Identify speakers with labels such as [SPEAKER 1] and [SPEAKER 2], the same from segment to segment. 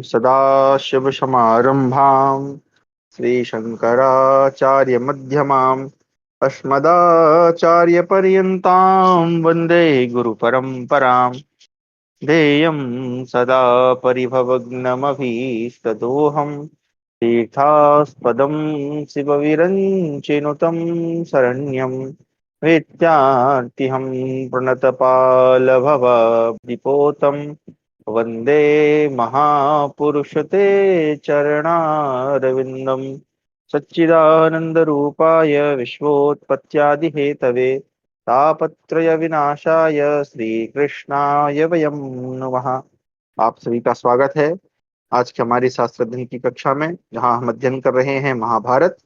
[SPEAKER 1] सदाशिवसमारम्भां श्रीशङ्कराचार्यमध्यमाम् अस्मदाचार्यपर्यन्तां वन्दे गुरुपरम्पराम्। ध्येयं सदा परिभवग्नमभीष्टदोहम् तीर्थास्पदं शिवविरञ्चिनुतं शरण्यं वेत्यार्तिहं प्रणतपालभवद्दिपोतं वन्दे महापुरुष ते चरणारविन्दं। सच्चिदानन्दरूपाय विश्वोत्पत्त्यादिहेतवे तापत्रय विनाशाय श्रीकृष्णाय वयं नमः। आप सभी का स्वागत है आज की हमारी शास्त्र अध्ययन की कक्षा में, जहां हम अध्ययन कर रहे हैं महाभारत।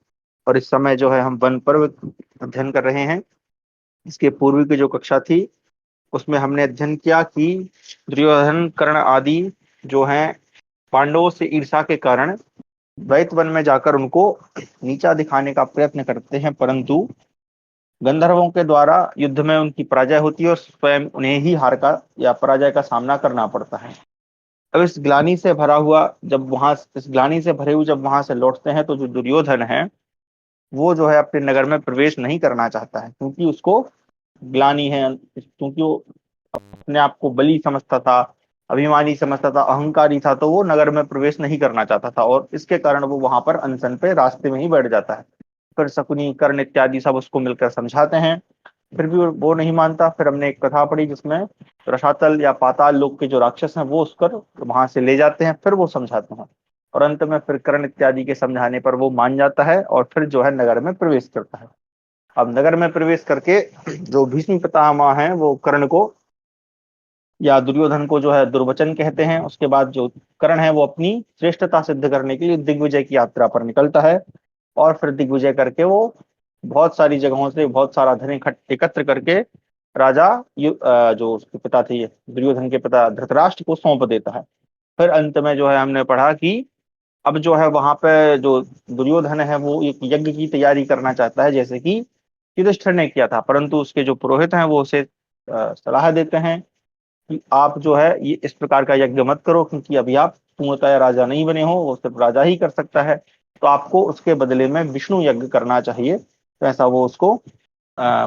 [SPEAKER 1] और इस समय जो है हम वन पर्व अध्ययन कर रहे हैं। इसके पूर्व की जो कक्षा थी उसमें हमने अध्ययन किया कि दुर्योधन कर्ण आदि जो हैं पांडवों से ईर्ष्या के कारण द्वैत वन में जाकर उनको नीचा दिखाने का प्रयत्न करते हैं, परंतु गंधर्वों के द्वारा युद्ध में उनकी पराजय होती है और स्वयं उन्हें ही हार का या पराजय का सामना करना पड़ता है। अब इस ग्लानि से भरा हुआ जब वहां इस ग्लानि से भरे हुए जब वहां से लौटते हैं तो जो दुर्योधन है वो जो है अपने नगर में प्रवेश नहीं करना चाहता है, क्योंकि उसको ग्लानि है, क्योंकि वो अपने आप को बली समझता था, अभिमानी समझता था, अहंकारी था, तो वो नगर में प्रवेश नहीं करना चाहता था और इसके कारण वो वहां पर अनशन पे रास्ते में ही बैठ जाता है। फिर शकुनी कर्ण इत्यादि सब उसको मिलकर समझाते हैं, फिर भी वो नहीं मानता। फिर हमने एक कथा पढ़ी जिसमें रसातल या पाताल लोक के जो राक्षस हैं वो उसकर वहां से ले जाते हैं, फिर वो समझाते हैं और अंत में फिर कर्ण इत्यादि के समझाने पर वो मान जाता है और फिर जो है नगर में प्रवेश करता है। अब नगर में प्रवेश करके जो भीष्म पितामह हैं वो कर्ण को या दुर्योधन को जो है दुर्वचन कहते हैं। उसके बाद जो कर्ण है वो अपनी श्रेष्ठता सिद्ध करने के लिए दिग्विजय की यात्रा पर निकलता है और फिर दिग्विजय करके वो बहुत सारी जगहों से बहुत सारा धन एकत्र करके राजा जो उसके पिता थे दुर्योधन के पिता धृतराष्ट्र को सौंप देता है। फिर अंत में जो है हमने पढ़ा कि अब जो है वहां पे जो दुर्योधन है वो एक यज्ञ की तैयारी करना चाहता है, जैसे कि युधिष्ठिर ने किया था, परंतु उसके जो पुरोहित हैं वो उसे सलाह देते हैं कि आप जो है ये इस प्रकार का यज्ञ मत करो, क्योंकि अभी आप पूर्णतः राजा नहीं बने हो, वो सिर्फ राजा ही कर सकता है, तो आपको उसके बदले में विष्णु यज्ञ करना चाहिए। तो ऐसा वो उसको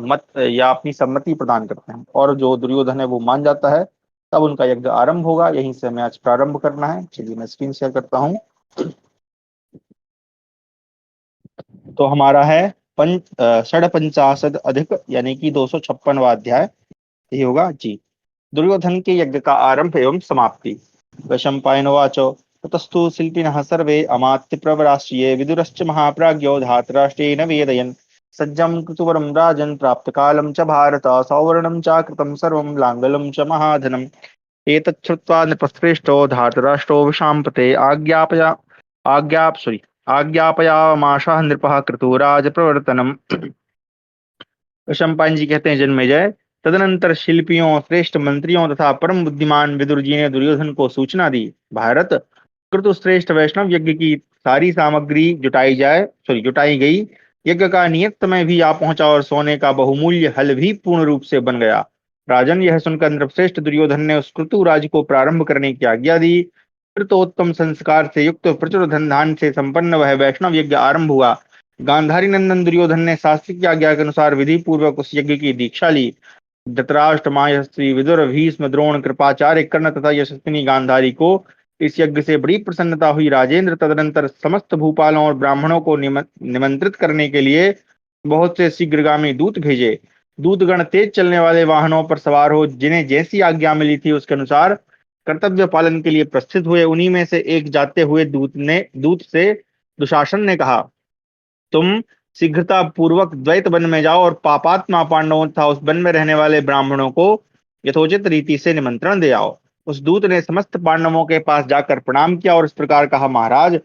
[SPEAKER 1] मत या अपनी सम्मति प्रदान करते हैं और जो दुर्योधन है वो मान जाता है। तब उनका यज्ञ आरंभ होगा। यहीं से हमें आज प्रारंभ करना है। चलिए मैं स्क्रीन शेयर करता हूँ। तो हमारा है षड पंचाशद अधिक यानी कि 256वां अध्याय ये होगा जी। दुर्योधन के यज्ञ का आरंभ एवं समाप्ति। वैशंपायनोवाच ततस्तु शिल्पिनः सर्वे अमात्य प्रवराश्रिये विदुरश्च महाप्राज्ञो धातराष्ट्रेण वेदयन् सज्जं कृतुवरं राजन् प्राप्त कालं च भारत सौवर्णं च कृतं सर्वं लाङ्गलं च महाधनम् एतच्छ्रुत्वा नृपश्रेष्ठो धातराष्ट्रो विशाम्पते आज्ञापयामाशः नृपः कृतुराज प्रवर्तनम्। शंपायन जी कहते हैं जन्मेजय, तदनंतर शिल्पियों श्रेष्ठ मंत्रियों तथा परम बुद्धिमान विदुर जी ने दुर्योधन को सूचना दी, भारत कृतुश्रेष्ठ वैष्णव यज्ञ की सारी सामग्री जुटाई गई। यज्ञ का नियत समय भी आ पहुंचा और सोने का बहुमूल्य हल भी पूर्ण रूप से बन गया। राजन, यह सुनकर नृपश्रेष्ठ दुर्योधन ने उस कृतु राज को प्रारंभ करने की आज्ञा दी। फिर तो उत्तम संस्कार से युक्त प्रचुर धन धान से संपन्न वह वैष्णव यज्ञ आरंभ हुआ। गांधारी नंदन दुर्योधन ने शास्त्र की आज्ञा के अनुसार विधि पूर्वक उस यज्ञ की दीक्षा ली। धृतराष्ट्र मायस्वी विदुर भीष्म द्रोण कृपाचार्य कर्ण तथा यशस्विनी गांधारी को इस यज्ञ से बड़ी प्रसन्नता हुई। राजेंद्र तदनंतर समस्त भूपालों और ब्राह्मणों को निमंत्रित करने के लिए बहुत से शीघ्रगामी दूत भेजे। दूतगण तेज चलने वाले वाहनों पर सवार हो जिन्हें जैसी आज्ञा मिली थी उसके अनुसार कर्तव्य पालन के लिए प्रस्थित हुए। उन्हीं में से एक जाते हुए दूत से दुशासन ने कहा, तुम शीघ्रता पूर्वक द्वैत वन में जाओ और पापात्मा पांडवों तथा उस वन में रहने वाले ब्राह्मणों को यथोचित रीति से निमंत्रण दे आओ। उस दूत ने समस्त पांडवों के पास जाकर प्रणाम किया और इस प्रकार कहा, महाराज,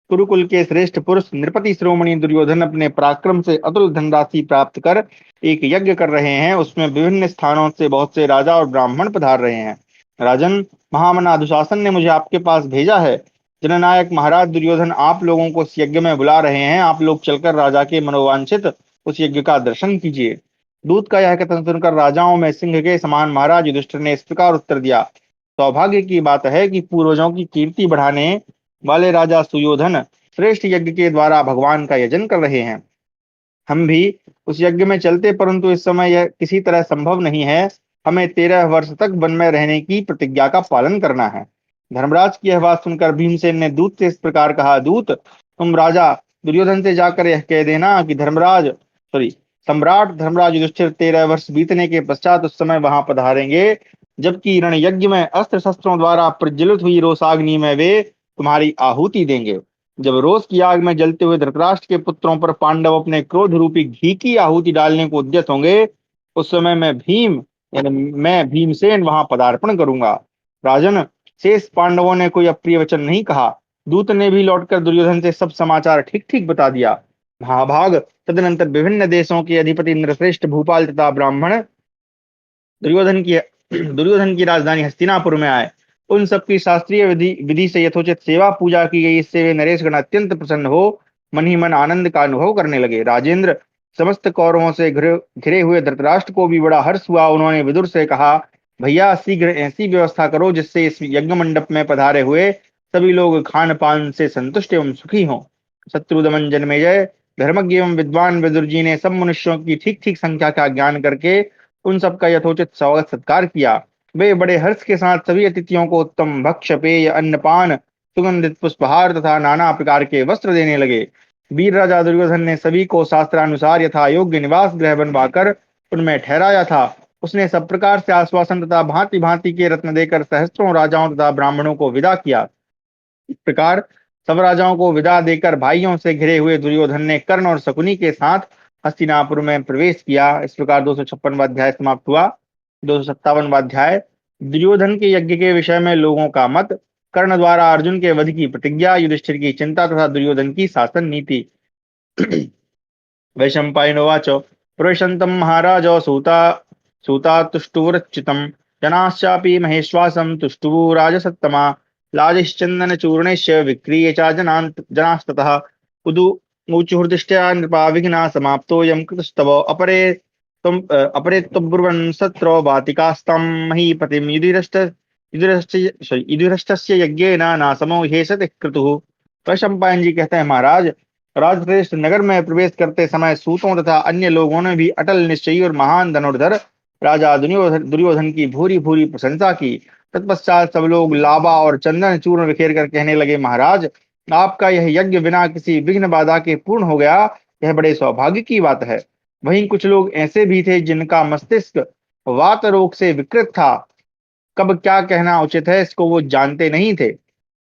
[SPEAKER 1] कुरुकुल के श्रेष्ठ पुरुष नृपति शिरोमणि दुर्योधन अपने पराक्रम से अतुल धनराशि प्राप्त कर एक यज्ञ कर रहे हैं। उसमें विभिन्न स्थानों से बहुत से राजा और ब्राह्मण पधार रहे हैं। राजन, महामना दुशासन ने मुझे आपके पास भेजा है। जननायक महाराज दुर्योधन आप लोगों को इस यज्ञ में बुला रहे हैं। आप लोग चलकर राजा के मनोवांछित उस यज्ञ का दर्शन कीजिए। दूत का यह कथन सुनकर राजाओं में सिंह के समान महाराज युधिष्ठिर ने इस प्रकार उत्तर दिया, सौभाग्य की बात है कि पूर्वजों की कीर्ति बढ़ाने वाले राजा सुयोधन श्रेष्ठ यज्ञ के द्वारा भगवान का यजन कर रहे हैं। हम भी उस यज्ञ में चलते, परंतु इस समय यह किसी तरह संभव नहीं है। हमें 13 वर्ष तक वन में रहने की प्रतिज्ञा का पालन करना है। धर्मराज की यह बात सुनकर भीमसेन ने दूत से इस प्रकार कहा, दूत, तुम राजा दुर्योधन से जाकर यह कह देना कि सम्राट धर्मराज युधिष्ठिर 13 वर्ष बीतने के पश्चात उस समय वहां पधारेंगे, जबकि रण यज्ञ में अस्त्र शस्त्रों द्वारा प्रज्वलित हुई रोषाग्नि में वे तुम्हारी आहुति देंगे। जब रोष की आग में जलते हुए धृतराष्ट्र के पुत्रों पर पांडव अपने क्रोध रूपी घी की आहुति डालने को उद्यत होंगे, उस समय मैं भीमसेन वहां पदार्पण करूंगा। राजन, शेष पांडवों ने कोई अप्रिय वचन नहीं कहा। दूत ने भी लौटकर दुर्योधन से सब समाचार ठीक ठीक बता दिया। महाभाग, तदनंतर विभिन्न देशों के अधिपति नृश्रेष्ठ, भूपाल तथा ब्राह्मण दुर्योधन की दुर्योधन की राजधानी हस्तिनापुर में आए। उन सबकी शास्त्रीय विधि विधि से यथोचित सेवा पूजा की गई। इससे वे नरेशगण अत्यंत प्रसन्न हो मन ही मन आनंद का अनुभव करने लगे। राजेंद्र, समस्त कौरवों से घिरे हुए धृतराष्ट्र को भी बड़ा हर्ष हुआ। उन्होंने विदुर से कहा, भैया शीघ्र ऐसी व्यवस्था करो जिससे इस यज्ञ मंडप में पधारे हुए सभी लोग खान पान से संतुष्ट एवं सुखी हों। शत्रुदमन जन्मेजय, धर्मज्ञ एवं विद्वान विदुर जी ने सब मनुष्यों की ठीक ठीक संख्या का ज्ञान करके उन सबका यथोचित स्वागत सत्कार किया। वे बड़े हर्ष के साथ सभी अतिथियों को उत्तम भक्ष्य पेय अन्नपान सुगंधित पुष्पहार तथा नाना प्रकार के वस्त्र देने लगे। वीर राजा दुर्योधन ने सभी को शास्त्रानुसार यथा योग्य निवास गृह बनवाकर उनमें ठहराया था। उसने सब प्रकार से आश्वासन तथा भांति भांति के रत्न देकर सहस्त्रों राजाओं तथा ब्राह्मणों को विदा किया। इस प्रकार सब राजाओं को विदा देकर भाइयों से घिरे हुए दुर्योधन ने कर्ण और शकुनी के साथ हस्तिनापुर में प्रवेश किया। इस प्रकार 256वां अध्याय समाप्त हुआ। 257वां अध्याय दुर्योधन के यज्ञ के विषय में लोगों का मत, कर्ण द्वारा अर्जुन के वध की प्रतिज्ञा, युधिष्ठिर की चिंता तथा दुर्योधन की शासन नीति। वैशंपायनोवाच, प्रविशन्तं महाराज सूता तुष्टुवरच्युतं, जनाश्चापि महेश्वासं तुष्टुवो राजसत्तमा, लाजिश्चन्दनचूर्णैश्च विक्रीय च जनास्ततः उदु ऊचुर्दिष्ट्या नृपा विघ्ना समाप्तोऽयं कृतस्तव अपरे त्वब्रुवन् सत्रो वातिकास्तं महीपतिं युधिष्ठिरस्य यज्ञेन नासमो ह्येषते क्रतुः। वैशंपायन जी कहते हैं, महाराज, राजश्रेष्ठ नगर में प्रवेश करते समय सूतों तथा अन्य लोगों ने भी अटल निश्चयी और महान धनुर्धर राजा दुर्योधन की भूरी भूरी प्रशंसा की। तत्पश्चात सब लोग लावा और चंदन चूर्ण बिखेर कर कहने लगे, महाराज, आपका यह यज्ञ बिना किसी विघ्न बाधा के पूर्ण हो गया, यह बड़े सौभाग्य की बात है। वहीं कुछ लोग ऐसे भी थे जिनका मस्तिष्क वात रोग से विकृत था। कब क्या कहना उचित है इसको वो जानते नहीं थे।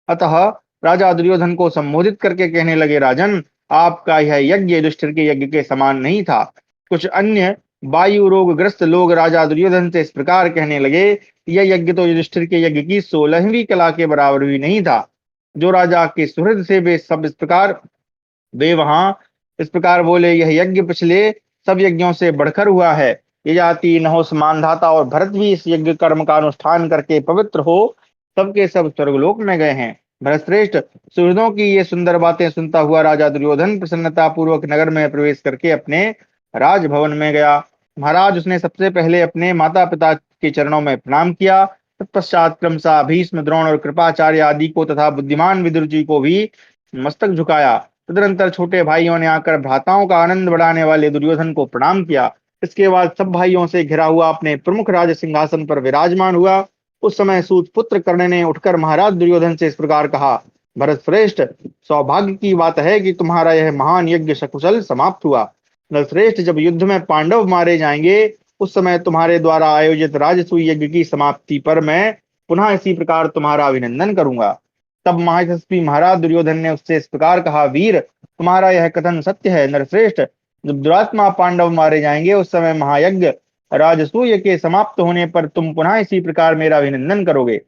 [SPEAKER 1] अतः राजा दुर्योधन को संबोधित करके कहने लगे, राजन, आपका यह यज्ञ युधिष्ठिर के यज्ञ के समान नहीं था। कुछ अन्य वायु रोग ग्रस्त लोग राजा दुर्योधन से इस प्रकार कहने लगे, यह यज्ञ तो युधिष्ठिर के यज्ञ की 16वीं कला के बराबर भी नहीं था। जो राजा के सुहृद से वे वहां इस प्रकार बोले, यह यज्ञ पिछले सब यज्ञों से बढ़कर हुआ है। ये जाति नहुष, मानधाता और भरत भी इस यज्ञ कर्म का अनुष्ठान करके पवित्र हो सबके सब स्वर्गलोक में गए हैं। भरतश्रेष्ठ, सुहृदों की ये सुंदर बातें सुनता हुआ राजा दुर्योधन प्रसन्नता पूर्वक नगर में प्रवेश करके अपने राजभवन में गया। महाराज, उसने सबसे पहले अपने माता पिता के चरणों में प्रणाम किया। तत्पश्चात क्रमशः भीष्म, द्रोण और कृपाचार्य आदि को तथा बुद्धिमान विदुर जी को भी मस्तक झुकाया। तदनंतर छोटे भाइयों ने आकर भ्राताओं का आनंद बढ़ाने वाले दुर्योधन को प्रणाम किया। इसके बाद सब भाइयों से घिरा हुआ अपने प्रमुख राज सिंहासन पर विराजमान हुआ। उस समय सूत पुत्र कर्ण ने उठकर महाराज दुर्योधन से इस प्रकार कहा, भरत श्रेष्ठ, सौभाग्य की बात है कि तुम्हारा यह महान यज्ञ सकुशल समाप्त हुआ। नरश्रेष्ठ, जब युद्ध में पांडव मारे जाएंगे उस समय तुम्हारे द्वारा आयोजित राजसूय यज्ञ की समाप्ति पर मैं पुनः इसी प्रकार तुम्हारा अभिनंदन करूंगा। तब महायशस्वी महाराज दुर्योधन ने उससे इस प्रकार कहा, वीर, तुम्हारा यह कथन सत्य है। नरश्रेष्ठ, जब दुरात्मा पांडव मारे जाएंगे उस समय महायज्ञ राजसूय के समाप्त होने पर तुम पुनः इसी प्रकार मेरा अभिनंदन करोगे।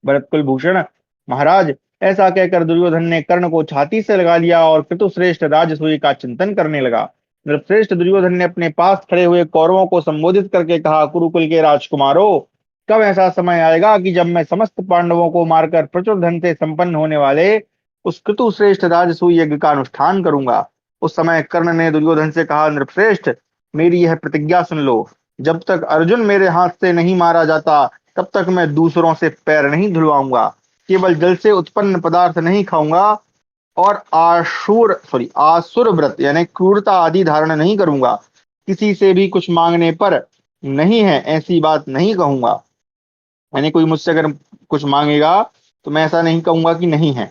[SPEAKER 1] भरत कुलभूषण, महाराज, ऐसा कहकर दुर्योधन ने कर्ण को छाती से लगा लिया और कृतुश्रेष्ठ राजसूय का चिंतन करने लगा। नृपश्रेष्ठ दुर्योधन ने अपने पास खड़े हुए कौरवों को संबोधित करके कहा, कुरुकुल के राजकुमारों, कब ऐसा समय आएगा कि जब मैं समस्त पांडवों को मारकर प्रचुर धन से संपन्न होने वाले उस कृतुश्रेष्ठ राजसूय यज्ञ का अनुष्ठान करूंगा। उस समय कर्ण ने दुर्योधन से कहा, नृपश्रेष्ठ, मेरी यह प्रतिज्ञा सुन लो। जब तक अर्जुन मेरे हाथ से नहीं मारा जाता तब तक मैं दूसरों से पैर नहीं धुलवाऊंगा, केवल जल से उत्पन्न पदार्थ नहीं खाऊंगा और आसुर व्रत यानी क्रूरता आदि धारण नहीं करूंगा। किसी से भी कुछ मांगने पर नहीं है ऐसी बात नहीं कहूंगा, यानी कोई मुझसे अगर कुछ मांगेगा तो मैं ऐसा नहीं कहूंगा कि नहीं है।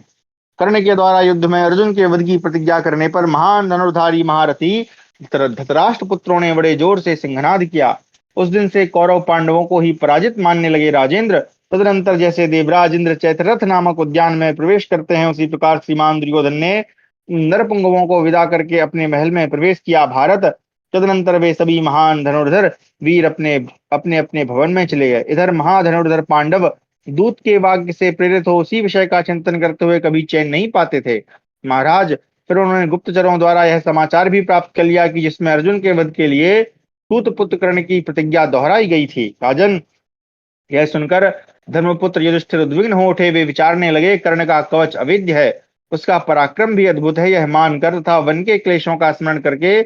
[SPEAKER 1] कर्ण के द्वारा युद्ध में अर्जुन के वध की प्रतिज्ञा करने पर महान धनुर्धारी महारथी धृतराष्ट्र पुत्रों ने बड़े जोर से सिंहनाद किया। उस दिन से कौरव पांडवों को ही पराजित मानने लगे राजेंद्र। तदनंतर जैसे देवराज इंद्र चैत्ररथ नामक उद्यान में प्रवेश करते हैं, उसी प्रकार श्रीमान दुर्योधन ने नरपुंगवों को विदा करके अपने महल में प्रवेश किया। भारत तदनंतर वे सभी महान धनुर्धर वीर अपने अपने अपने भवन में चले गए। इधर महाधनुर्धर पांडव दूत के वाक्य से प्रेरित हो उसी विषय का चिंतन करते हुए कभी चैन नहीं पाते थे। महाराज, फिर उन्होंने गुप्तचरों द्वारा यह समाचार भी प्राप्त कर लिया कि जिसमें अर्जुन के वध के लिए सूत पुत्र कर्ण की प्रतिज्ञा दोहराई गई थी। राजन, यह सुनकर धर्मपुत्र युधिष्ठिर उद्विग्न हो उठे। वे विचारने लगे, कर्ण का कवच अवेद्य है, उसका पराक्रम भी अद्भुत है, यह मानकर तथा वन के क्लेशों का स्मरण करके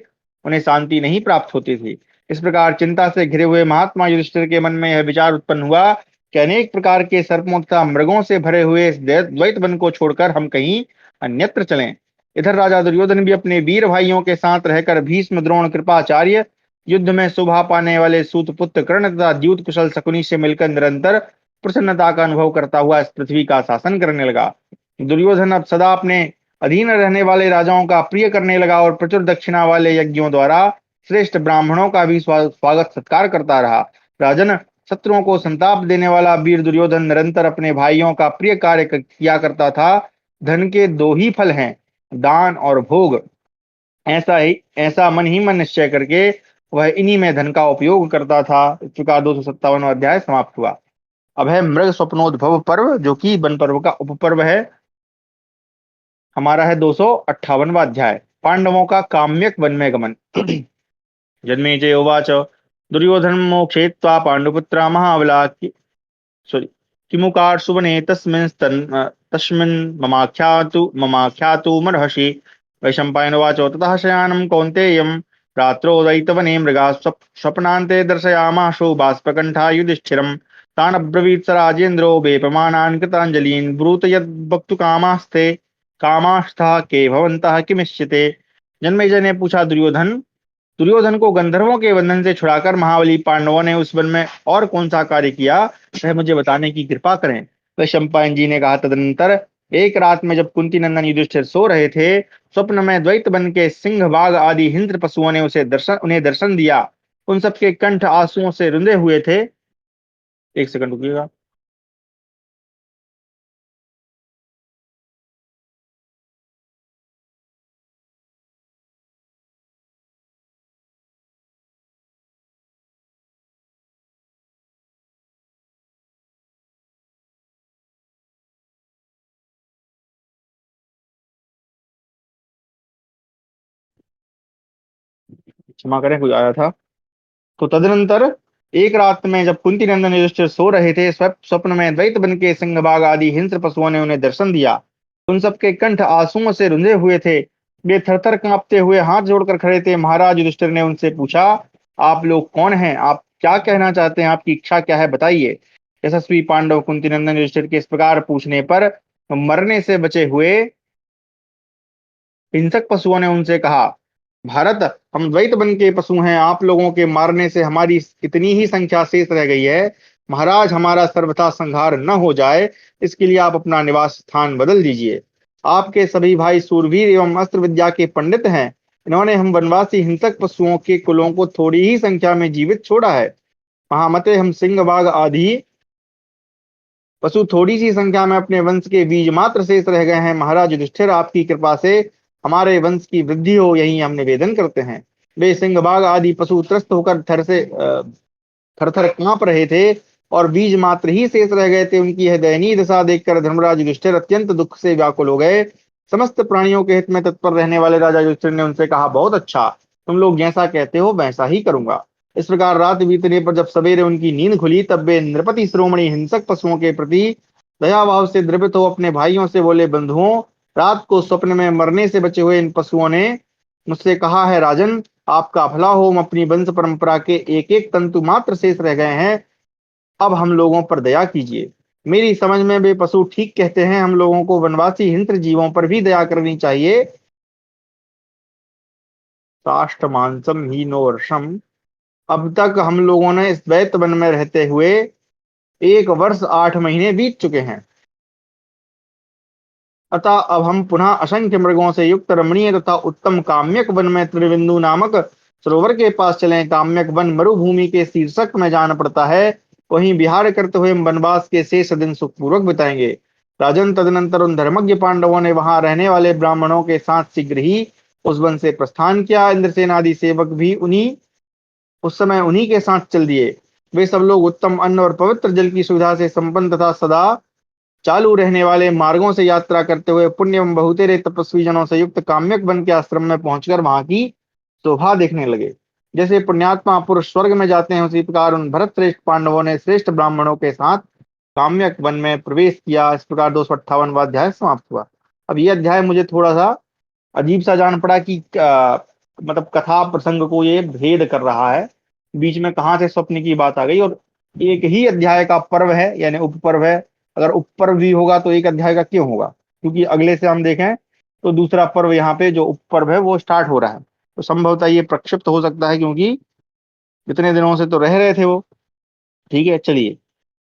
[SPEAKER 1] उन्हें शांति नहीं प्राप्त होती थी। इस प्रकार चिंता से घिरे हुए महात्मा युधिष्ठिर के मन में यह विचार उत्पन्न हुआ कि अनेक प्रकार के सर्पों तथा मृगों से भरे हुए इस द्वैत वन को छोड़कर हम कहीं अन्यत्र चलें। इधर राजा दुर्योधन भी अपने वीर भाइयों के साथ रहकर भीष्म, द्रोण, कृपाचार्य, युद्ध में शोभा पाने वाले सूत पुत्र कर्ण तथा द्यूत कुशल शकुनी से मिलकर निरंतर प्रसन्नता का अनुभव करता हुआ इस पृथ्वी का शासन करने लगा। दुर्योधन अब सदा अपने अधीन रहने वाले राजाओं का प्रिय करने लगा और प्रचुर दक्षिणा वाले यज्ञों द्वारा श्रेष्ठ ब्राह्मणों का भी स्वागत सत्कार करता रहा। राजन, शत्रुओं को संताप देने वाला वीर दुर्योधन निरंतर अपने भाइयों का प्रिय कार्य किया करता था। धन के दो ही फल हैं, दान और भोग। ऐसा मन ही मन निश्चय करके वह इन्हीं में धन का उपयोग करता था। इस प्रकार 257वां अध्याय समाप्त हुआ। अब है मृग स्वप्नोद्भव पर्व, जो कि वन पर्व का उपपर्व है। हमारा है 258वां अध्याय, पांडवों का काम्यक वन में गमन। जन्मेजय उवाच दुर्योधन मोक्षेत्वा पांडुपुत्रा महाबला किमुकार सुवने तस्मिन् ममाख्यातु मर्हसि। वैशंपायन उवाच ततः शयानं कौन्तेयं रात्रौ दयितवने मृगा स्वप्नान्ते दर्शयामाशु बाष्पकण्ठा युधिष्ठिरम्। तान् अब्रवीत् स राजेन्द्रो वेपमानान् कृताञ्जलीन् ब्रूत यद्वक्तु कामास्था के भवन्तः किमिष्यते। जन्मेजय ने पूछा, दुर्योधन को गंधर्वों के बंधन से छुड़ाकर महाबली पांडवों ने उस वन में और कौन सा कार्य किया, वह मुझे बताने की कृपा करें। वह शंपायन जी ने कहा, तदनंतर एक रात में जब कुंती नंदन युधिष्ठिर सो रहे थे, स्वप्न में द्वैत वन के सिंह, बाघ आदि हिंस्र पशुओं ने उन्हें दर्शन दिया। उन सबके कंठ आंसुओं से रुंधे हुए थे। एक सेकंड रुकिएगा। क्षमा करें, कोई आया था। तो तदनंतर एक रात में जब कुंती नंदन युधिष्ठिर सो रहे थे, स्वप्न में द्वैत वन के सिंह, बाघ आदि हिंस्र पशुओं ने उन्हें दर्शन दिया। उन सबके कंठ आंसुओं से रुंधे हुए थे। वे थरथर कांपते हुए हाथ जोड़कर खड़े थे। महाराज युधिष्ठिर ने उनसे पूछा, आप लोग कौन हैं? आप क्या कहना चाहते हैं? आपकी इच्छा क्या है, बताइए। यशस्वी पांडव कुंती नंदन युधिष्ठिर के इस प्रकार पूछने पर मरने से बचे हुए हिंसक पशुओं ने उनसे कहा, भारत, हम द्वैत वन के पशु हैं। आप लोगों के मारने से हमारी इतनी ही संख्या शेष रह गई है। महाराज, हमारा सर्वथा संहार न हो जाए, इसके लिए आप अपना निवास स्थान बदल दीजिए। आपके सभी भाई सूरवीर एवं अस्त्र विद्या के पंडित हैं। इन्होंने हम वनवासी हिंसक पशुओं के कुलों को थोड़ी ही संख्या में जीवित छोड़ा है। महामते, हम सिंह, बाघ आदि पशु थोड़ी सी संख्या में अपने वंश के बीज मात्र शेष रह गए हैं। महाराज युधिष्ठिर, आपकी कृपा से हमारे वंश की वृद्धि हो, यही हम निवेदन करते हैं। वे सिंह, बाघ आदि पशु त्रस्त होकर थर कांप रहे थे और बीज मात्र ही शेष रह गए थे। उनकी यह दयनीय दशा देखकर धर्मराज युधिष्ठिर अत्यंत दुख से व्याकुल हो गए। समस्त प्राणियों के हित में तत्पर रहने वाले राजा युधिष्ठिर ने उनसे कहा, बहुत अच्छा, तुम लोग जैसा कहते हो वैसा ही करूंगा। इस प्रकार रात बीतने पर जब सवेरे उनकी नींद खुली, तब वे नृपति शिरोमणि हिंसक पशुओं के प्रति दयाभाव से द्रवित हो अपने भाइयों से बोले, बंधुओं, रात को स्वप्न में मरने से बचे हुए इन पशुओं ने मुझसे कहा है, राजन, आपका भला हो, हम अपनी वंश परंपरा के एक एक तंतु मात्र शेष रह गए हैं। अब हम लोगों पर दया कीजिए। मेरी समझ में वे पशु ठीक कहते हैं, हम लोगों को वनवासी हिंस्र जीवों पर भी दया करनी चाहिए। साष्ट मांसम ही नो वर्षम। अब तक हम लोगों ने इस दैत्य वन में रहते हुए 1 वर्ष 8 महीने बीत चुके हैं। अतः अब हम पुनः असंख्य मृगों से युक्त रमणीय तथा उत्तम काम्यक वन में त्रिबिंदु नामक सरोवर के पास चलें। काम्यक वन मरुभूमि के शीर्षक में जान पड़ता है। वहीं विहार करते हुए हम वनवास के शेष दिन सुखपूर्वक बिताएंगे। राजन, तदनंतर उन धर्मज्ञ पांडवों ने वहां रहने वाले ब्राह्मणों के साथ शीघ्र ही उस वन से प्रस्थान किया। इंद्रसेन आदि सेवक भी उन्हीं उस समय उन्हीं के साथ चल दिए। वे सब लोग उत्तम अन्न और पवित्र जल की सुविधा से संपन्न तथा सदा चालू रहने वाले मार्गों से यात्रा करते हुए पुण्य एवं बहुतेरे तपस्वी जनों से युक्त काम्यक वन के आश्रम में पहुंचकर वहां की शोभा देखने लगे। जैसे पुण्यात्मा पुरुष स्वर्ग में जाते हैं, उसी प्रकार उन भरत श्रेष्ठ पांडवों ने श्रेष्ठ ब्राह्मणों के साथ काम्यक वन में प्रवेश किया। इस प्रकार 258वां अध्याय समाप्त हुआ। अब ये अध्याय मुझे थोड़ा सा अजीब सा जान पड़ा कि मतलब कथा प्रसंग को ये भेद कर रहा है। बीच में कहाँ से स्वप्न की बात आ गई, और एक ही अध्याय का पर्व है यानी उपपर्व है। अगर उपपर्व भी होगा तो एक अध्याय का क्यों होगा? क्योंकि अगले से हम देखें तो दूसरा पर्व यहाँ पे जो उपपर्व है वो स्टार्ट हो रहा है, तो संभवतः ये प्रक्षिप्त हो सकता है, क्योंकि इतने दिनों से तो रह रहे थे वो। ठीक है, चलिए।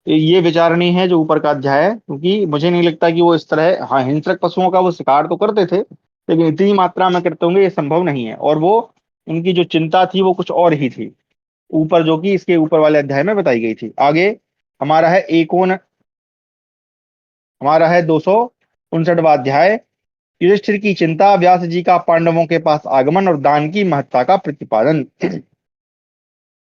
[SPEAKER 1] ये विचारणीय है जो ऊपर का अध्याय है, क्योंकि मुझे नहीं लगता कि वो इस तरह, हाँ, हिंसक पशुओं का वो शिकार तो करते थे, लेकिन इतनी मात्रा में करते होंगे ये संभव नहीं है। और वो उनकी जो चिंता थी वो कुछ और ही थी, ऊपर, जो कि इसके ऊपर वाले अध्याय में बताई गई थी। आगे हमारा है एकोन हमारा है 259वां अध्याय। युधिष्ठिर की चिंता, व्यास जी का पांडवों के पास आगमन और दान की महत्ता का प्रतिपादन।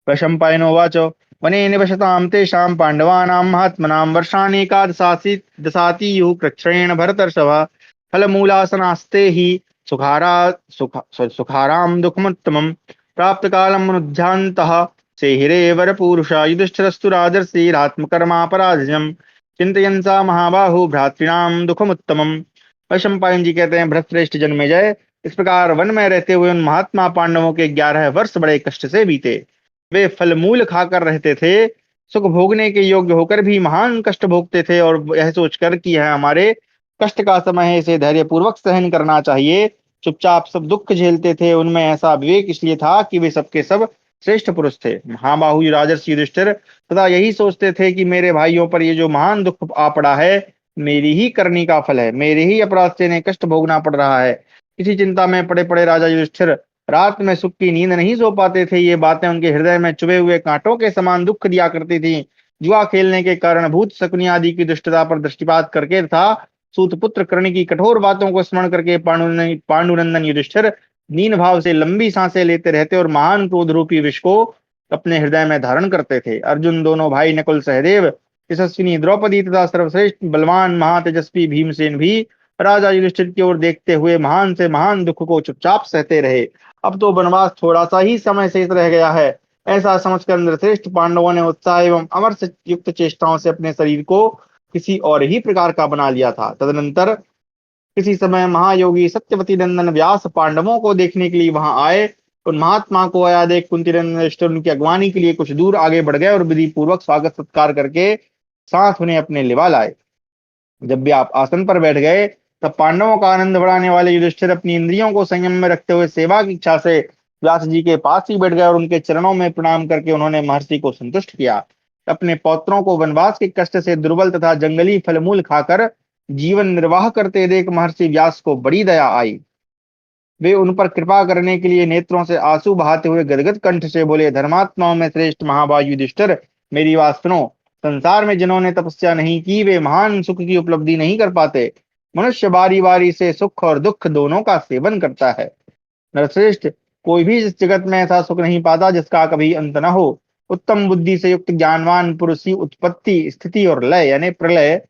[SPEAKER 1] वैशंपायनोवाच वने निवसतां तेषां पाण्डवानां महात्मनां वर्षाणि दशाति कृच्छ्रेण भरतर्षभ फलमूलासनास्ते हि सुखारां दुःखमुत्तमम् प्राप्त कालमनुध्यान्तः सेहिरे वरपूरुषा युधिष्ठिरस्तु राजर्षिरात्मकर्मापराधिजम् चिंतयन् सा महाबाहु भ्रातॄणां दुःखमुत्तमम्। वैशंपायन जी कहते हैं, भरतश्रेष्ठ जन्मेजय, इस प्रकार वन में रहते हुए उन महात्मा पांडवों के 11 वर्ष बड़े कष्ट से बीते। वे फल मूल खाकर रहते थे, सुख भोगने के योग्य होकर भी महान कष्ट भोगते थे, और यह सोचकर कि यह हमारे कष्ट का समय है, इसे धैर्य पूर्वक सहन करना चाहिए, चुपचाप सब दुख झेलते थे। उनमें ऐसा विवेक इसलिए था कि वे सबके सब श्रेष्ठ पुरुष थे। महाबाहु राजर्षि युधिष्ठिर सदा यही सोचते थे कि मेरे भाइयों पर ये जो महान दुख आ पड़ा है मेरी ही करनी का फल है, मेरे ही अपराध से इन्हें कष्ट भोगना पड़ रहा है। इसी चिंता में पड़े पड़े राजा युधिष्ठिर रात में सुख की नींद नहीं सो पाते थे। ये बातें उनके हृदय में चुभे हुए कांटों के समान दुख दिया करती थी। जुआ खेलने के कारण भूत शकुनी आदि की दुष्टता पर दृष्टिपात करके तथा सूतपुत्र कर्ण की कठोर बातों को स्मरण करके पांडुनंदन युधिष्ठिर दीन भाव से लंबी सांसें लेते रहते और महान क्रोध रूपी विष को अपने हृदय में धारण करते थे। अर्जुन, दोनों भाई नकुल सहदेव, यशस्विनी द्रौपदी तथा सर्वश्रेष्ठ बलवान महातेजस्वी भीमसेन भी राजा युधिष्ठिर की ओर देखते हुए महान से महान दुख को चुपचाप सहते रहे। अब तो वनवास थोड़ा सा ही समय शेष रह गया है, ऐसा समझकर इंद्रश्रेष्ठ पांडवों ने उत्साह एवं अमर से युक्त चेष्टाओं से अपने शरीर को किसी और ही प्रकार का बना लिया था। तदनंतर किसी समय महायोगी सत्यवती नंदन व्यास पांडवों को देखने के लिए वहां आए। उन महात्मा को आया देख कुंती नंदन युधिष्ठिर उनकी अगवानी के लिए कुछ दूर आगे बढ़ गए और विधि पूर्वक स्वागत सत्कार करके साथ उन्हें अपने लिवा लाए। जब भी आप आसन पर बैठ गए तब पांडवों का आनंद बढ़ाने वाले युधिष्ठिर अपनी इंद्रियों को संयम में रखते हुए सेवा की इच्छा से व्यास जी के पास ही बैठ गए और उनके चरणों में प्रणाम करके उन्होंने महर्षि को संतुष्ट किया। अपने पौत्रों को वनवास के कष्ट से दुर्बल तथा जंगली फलमूल खाकर जीवन निर्वाह करते देख महर्षि व्यास को बड़ी दया आई। वे उन पर कृपा करने के लिए नेत्रों से आंसू बहाते हुए गदगद कंठ से बोले, धर्मात्माओं में श्रेष्ठ महाबाहु युधिष्ठिर, मेरी बात सुनो। संसार में जिन्होंने तपस्या नहीं की वे महान सुख की उपलब्धि नहीं कर पाते। मनुष्य बारी बारी से सुख और दुख दोनों का सेवन करता है। नरश्रेष्ठ, कोई भी इस जगत में ऐसा सुख नहीं पाता जिसका कभी अंत न हो। उत्तम बुद्धि से युक्त ज्ञानवान पुरुष ही उत्पत्ति, स्थिति और लय यानी प्रलय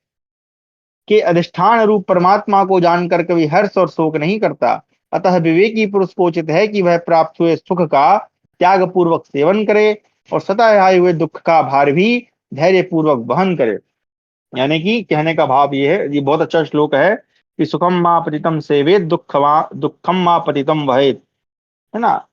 [SPEAKER 1] के अधिष्ठान रूप परमात्मा को जानकर कभी हर्ष और शोक नहीं करता। अतः विवेकी पुरुष को उचित है कि वह प्राप्त हुए सुख का त्याग पूर्वक सेवन करे और सतह आए हुए दुख का भार भी धैर्य पूर्वक वहन करे। यानी कि कहने का भाव ये है, ये बहुत अच्छा श्लोक है कि सुखम मां पतितम सेवेत दुखम मां पतितम वहेत, है ना।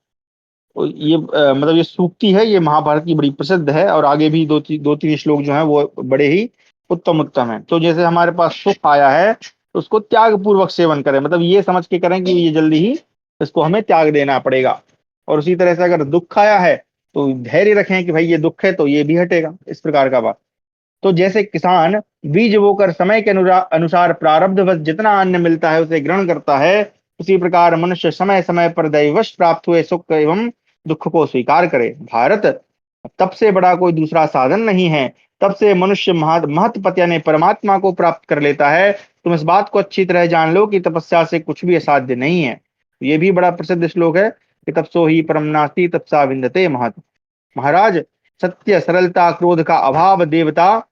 [SPEAKER 1] ये मतलब ये सूक्ति है, ये महाभारत की बड़ी प्रसिद्ध है, और आगे भी दो तीन श्लोक जो है वो बड़े ही उत्तम उत्तम है। तो जैसे हमारे पास सुख आया है तो उसको त्याग पूर्वक सेवन करें, मतलब ये समझ के करें कि ये जल्दी ही इसको हमें त्याग देना पड़ेगा। और उसी तरह से अगर दुख आया है तो धैर्य रखें कि भाई ये दुख है तो ये भी हटेगा, इस प्रकार का बात। तो जैसे किसान बीज बोकर समय के अनुसार प्रारब्धवश जितना अन्न मिलता है उसे ग्रहण करता है, उसी प्रकार मनुष्य समय समय पर दैवश प्राप्त हुए सुख एवं दुख को स्वीकार करे। भारत, तब से बड़ा कोई दूसरा साधन नहीं है, तब से मनुष्य महत्पत यानी परमात्मा को प्राप्त कर लेता है। तुम इस बात को अच्छी तरह जान लो कि तपस्या से कुछ भी असाध्य नहीं है। ये भी बड़ा प्रसिद्ध श्लोक है कि तपसो ही परम नास्ति तपसा विन्दते महत्। महाराज, सत्य, सरलता, क्रोध का अभाव, देवता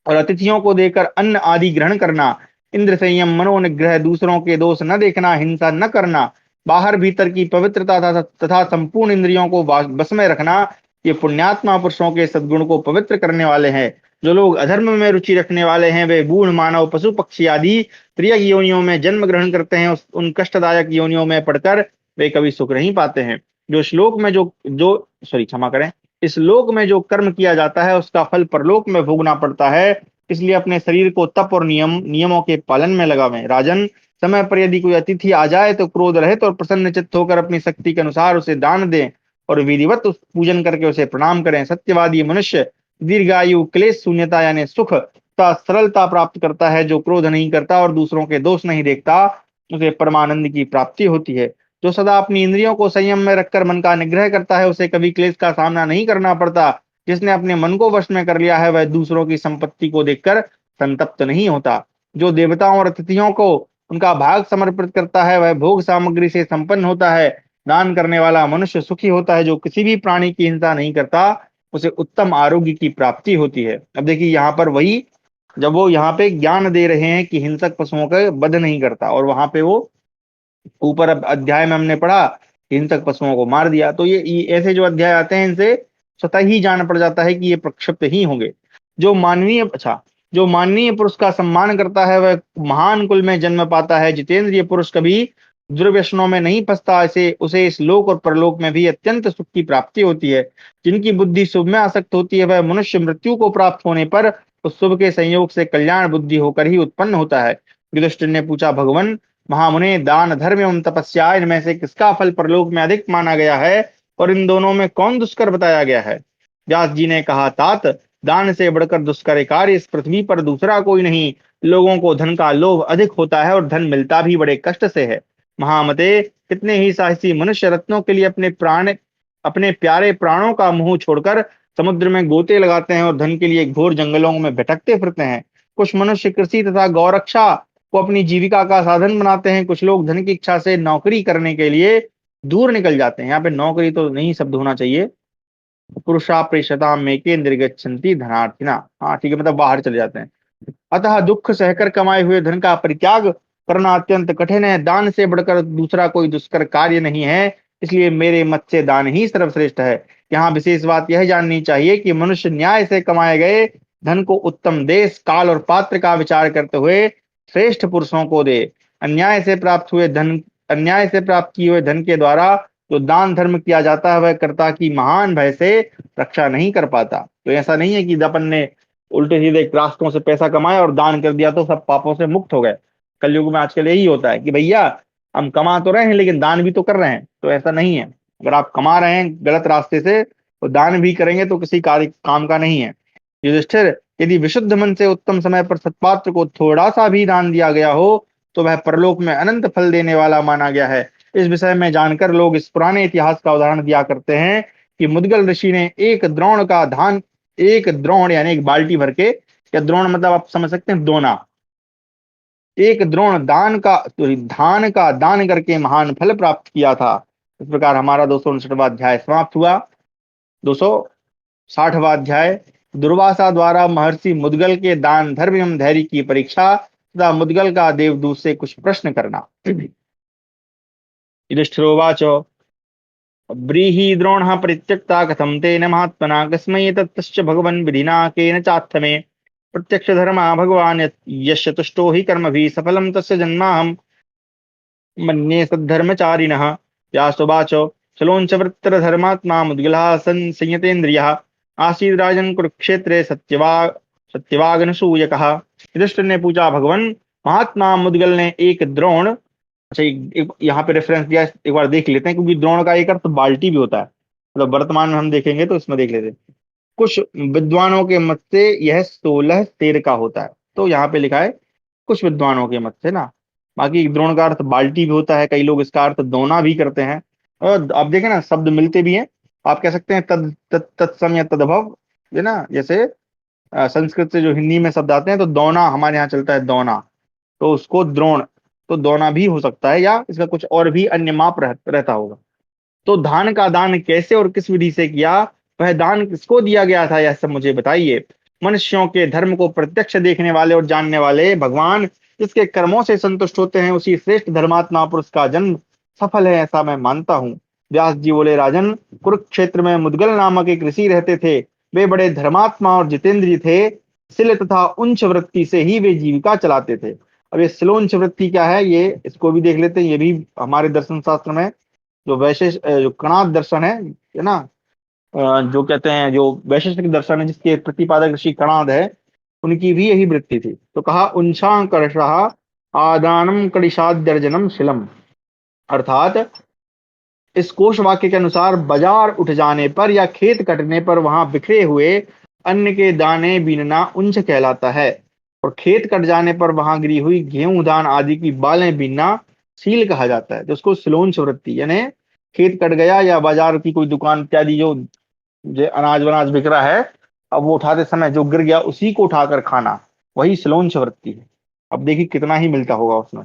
[SPEAKER 1] और अतिथियों को देकर अन्न आदि ग्रहण करना, इंद्र संयम, मनोनिग्रह, दूसरों के दोष न देखना, हिंसा न करना, बाहर भीतर की पवित्रता तथा संपूर्ण इंद्रियों को बस में रखना, ये पुण्यात्मा पुरुषों के सद्गुण को पवित्र करने वाले हैं। जो लोग अधर्म में रुचि रखने वाले हैं वे बूढ़ मानव, पशु पक्षी आदि प्रिय योनियों में जन्म ग्रहण करते हैं। उन कष्टदायक योनियों में पड़कर वे कभी सुख नहीं पाते हैं। जो श्लोक में जो जो सॉरी क्षमा करें, इस लोक में जो कर्म किया जाता है उसका फल परलोक में भोगना पड़ता है। इसलिए अपने शरीर को तप और नियमों के पालन में लगावें। राजन, समय पर यदि कोई अतिथि आ जाए तो क्रोध रहित और प्रसन्न चित्त होकर अपनी शक्ति के अनुसार उसे दान दें और विधिवत उस पूजन करके उसे प्रणाम करें। सत्यवादी मनुष्य दीर्घायु, क्लेश शून्यता यानी सुख तथा सरलता प्राप्त करता है। जो क्रोध नहीं करता और दूसरों के दोष नहीं देखता उसे परमानंद की प्राप्ति होती है। जो सदा अपनी इंद्रियों को संयम में रखकर मन का निग्रह करता है उसे कभी क्लेश का सामना नहीं करना पड़ता। जिसने अपने मन को वश में कर लिया है वह दूसरों की संपत्ति को देखकर संतप्त नहीं होता। जो देवताओं और अतिथियों को उनका भाग समर्पित करता है वह भोग सामग्री से संपन्न होता है। दान करने वाला मनुष्य सुखी होता है। जो किसी भी प्राणी की हिंसा नहीं करता उसे उत्तम आरोग्य की प्राप्ति होती है। अब देखिए यहाँ पर वही, जब वो यहाँ पे ज्ञान दे रहे हैं कि हिंसक पशुओं का वध नहीं करता, और वहां पे वो ऊपर अध्याय में हमने पढ़ा हिंसक पशुओं को मार दिया, तो ये ऐसे जो अध्याय आते हैं इनसे स्वतः ही जान पड़ जाता है कि ये प्रक्षिप्त ही होंगे। जो माननीय पुरुष का सम्मान करता है वह महान कुल में जन्म पाता है। जितेंद्रिय पुरुष कभी दुर्व्यसनों में नहीं फंसता, ऐसे उसे इस लोक और परलोक में भी अत्यंत सुख की प्राप्ति होती है। जिनकी बुद्धि शुभ में आसक्त होती है वह मनुष्य मृत्यु को प्राप्त होने पर उस शुभ के संयोग से कल्याण बुद्धि होकर ही उत्पन्न होता है। युधिष्ठिर ने पूछा, भगवान महामुने, दान धर्म एवं तपस्या इनमें से किसका फल परलोक में अधिक माना गया है और इन दोनों में कौन दुष्कर बताया गया है? व्यास जी ने कहा, तात, दान से बढ़कर दुष्कर कार्य इस पृथ्वी पर दूसरा कोई नहीं। लोगों को धन का लोभ अधिक होता है और धन मिलता भी बड़े कष्ट से है। महामते, कितने ही साहसी मनुष्य रत्नों के लिए अपने प्यारे प्राणों का मुंह छोड़कर समुद्र में गोते लगाते हैं और धन के लिए घोर जंगलों में भटकते फिरते हैं। कुछ मनुष्य कृषि तथा गौरक्षा को अपनी जीविका का साधन बनाते हैं। कुछ लोग धन की इच्छा से नौकरी करने के लिए दूर निकल जाते हैं। यहाँ पे नौकरी तो नहीं शब्द होना चाहिए, पुरुषा प्रेषता में के निर्गच्छन्ति धनार्थिना, हाँ ठीक है, मतलब बाहर चले जाते हैं। अतः दुख सहकर कमाए हुए धन का परित्याग करना अत्यंत कठिन है। दान से बढ़कर दूसरा कोई दुष्कर कार्य नहीं है। इसलिए मेरे मत से दान ही सर्वश्रेष्ठ है। यहाँ विशेष बात यह जाननी चाहिए कि मनुष्य न्याय से कमाए गए धन को उत्तम देश, काल और पात्र का विचार करते हुए श्रेष्ठ पुरुषों को दे। अन्याय से प्राप्त किए हुए धन के द्वारा जो दान धर्म किया जाता है वह कर्ता की महान भय से रक्षा नहीं कर पाता। तो ऐसा नहीं है कि अपन ने उल्टे सीधे रास्तों से पैसा कमाया और दान कर दिया तो सब पापों से मुक्त हो गए। कलयुग में आजकल यही होता है कि भैया हम कमा तो रहे हैं लेकिन दान भी तो कर रहे हैं, तो ऐसा नहीं है। अगर आप कमा रहे हैं गलत रास्ते से तो दान भी करेंगे तो किसी कार्य काम का नहीं है। युधिष्ठिर, यदि विशुद्ध मन से उत्तम समय पर सत्पात्र को थोड़ा सा भी दान दिया गया हो तो वह परलोक में अनंत फल देने वाला माना गया है। इस विषय में जानकर लोग इस पुराने इतिहास का उदाहरण दिया करते हैं कि मुद्गल ऋषि ने एक द्रोण यानी एक बाल्टी भर के, या द्रोण मतलब आप समझ सकते हैं दोना, एक द्रोण धान का दान करके महान फल प्राप्त किया था। इस प्रकार हमारा 259वां अध्याय समाप्त हुआ। 260वां अध्याय, दुर्वासा द्वारा महर्षि मुद्गल के दान धर्म एवं धैर्य की परीक्षा तथा मुद्गल का देवदूत से कुछ प्रश्न करना। युधिष्ठिरोवाच, ब्रीहि द्रोणः परित्यक्ता कथं तेन महात्मना कस्मै तत्तश्च भगवन् विधिना केन चाथ मे प्रत्यक्ष धर्मा भगवान् यस्य तुष्टो हि कर्मभिः सफलं तस्य जन्माहं मन्ये सद्धर्मचारिणः। व्यासोवाच, सलोंचवृत्तर धर्मात्मा मुद्गलः संयतेन्द्रियः आसीद राजन कुरुक्षेत्रे सत्यवागनसूयकः। युधिष्ठिर ने पूछा, भगवान, महात्मा मुद्गल ने एक द्रोण, अच्छा यहाँ पे रेफरेंस दिया, एक बार देख लेते हैं, क्योंकि द्रोण का एक अर्थ बाल्टी भी होता है, मतलब वर्तमान में हम देखेंगे तो इसमें देख लेते हैं। कुछ विद्वानों के मत से यह 16 तेर का होता है, तो यहाँ पे लिखा है कुछ विद्वानों के मत से ना। बाकी द्रोण का अर्थ बाल्टी भी होता है, कई लोग इसका अर्थ दोना भी करते हैं। और आप देखें ना, शब्द मिलते भी हैं। आप कह सकते हैं तत्सम या तदभव, है ना, जैसे संस्कृत से जो हिंदी में शब्द आते हैं, तो दोना हमारे यहाँ चलता है, दोना, तो उसको द्रोण, तो दोना भी हो सकता है, या इसका कुछ और भी अन्य माप रहता होगा। तो धान का दान कैसे और किस विधि से किया, वह दान किसको दिया गया था, यह सब मुझे बताइए। मनुष्यों के धर्म को प्रत्यक्ष देखने वाले और जानने वाले भगवान जिसके कर्मों से संतुष्ट होते हैं, उसी श्रेष्ठ धर्मात्मा पुरुष का जन्म सफल है, ऐसा मैं मानता हूँ। व्यास जी बोले, राजन, कुरुक्षेत्र में मुद्गल नामक एक ऋषि रहते थे। वे बड़े धर्मात्मा और जितेंद्रिय थे। सिल तथा उंच वृत्ति से ही वे जीविका चलाते थे। अब ये सिलोंच वृत्ति क्या है, ये इसको भी देख लेते हैं। ये भी हमारे दर्शन शास्त्र में जो वैशेष जो कणाद दर्शन है ना, जो कहते हैं जो वैशेषिक दर्शन है, जिसके प्रतिपादक ऋषि कणाद है, उनकी भी यही वृत्ति थी। तो कहा, उंशांकर्षः आदानम कड़िशाद्यर्जनम शिलम, अर्थात इस कोश वाक्य के अनुसार बाजार उठ जाने पर या खेत कटने पर वहां बिखरे हुए अन्न के दाने बीनना उंच कहलाता है, और खेत कट जाने पर वहां गिरी हुई गेहूं धान आदि की बालें बीनना सील कहा जाता है। जिसको सिलोंच वृत्ति, यानी खेत कट गया या बाजार की कोई दुकान इत्यादि जो अनाज वनाज बिक रहा है, अब वो उठाते समय जो गिर गया उसी को उठाकर खाना, वही सिलोंच वृत्ति है। अब देखिए कितना ही मिलता होगा उसमें।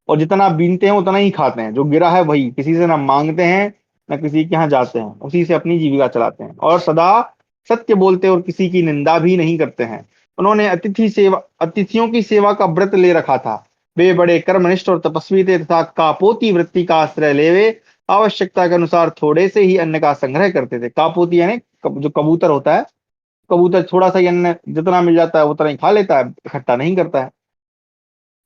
[SPEAKER 1] और जितना बीनते हैं उतना ही खाते हैं, जो गिरा है वही, किसी से ना मांगते हैं ना किसी के यहाँ जाते हैं, उसी से अपनी जीविका चलाते हैं, और सदा सत्य बोलते और किसी की निंदा भी नहीं करते हैं। उन्होंने अतिथियों की सेवा का व्रत ले रखा था। वे बड़े कर्मनिष्ठ और तपस्वी थे तथा कापोती वृत्ति का आश्रय ले वे आवश्यकता के अनुसार थोड़े से ही अन्न का संग्रह करते थे। कापोती यानी जो कबूतर होता है, कबूतर थोड़ा सा ही अन्न जितना मिल जाता है उतना ही खा लेता है, इकट्ठा नहीं करता है।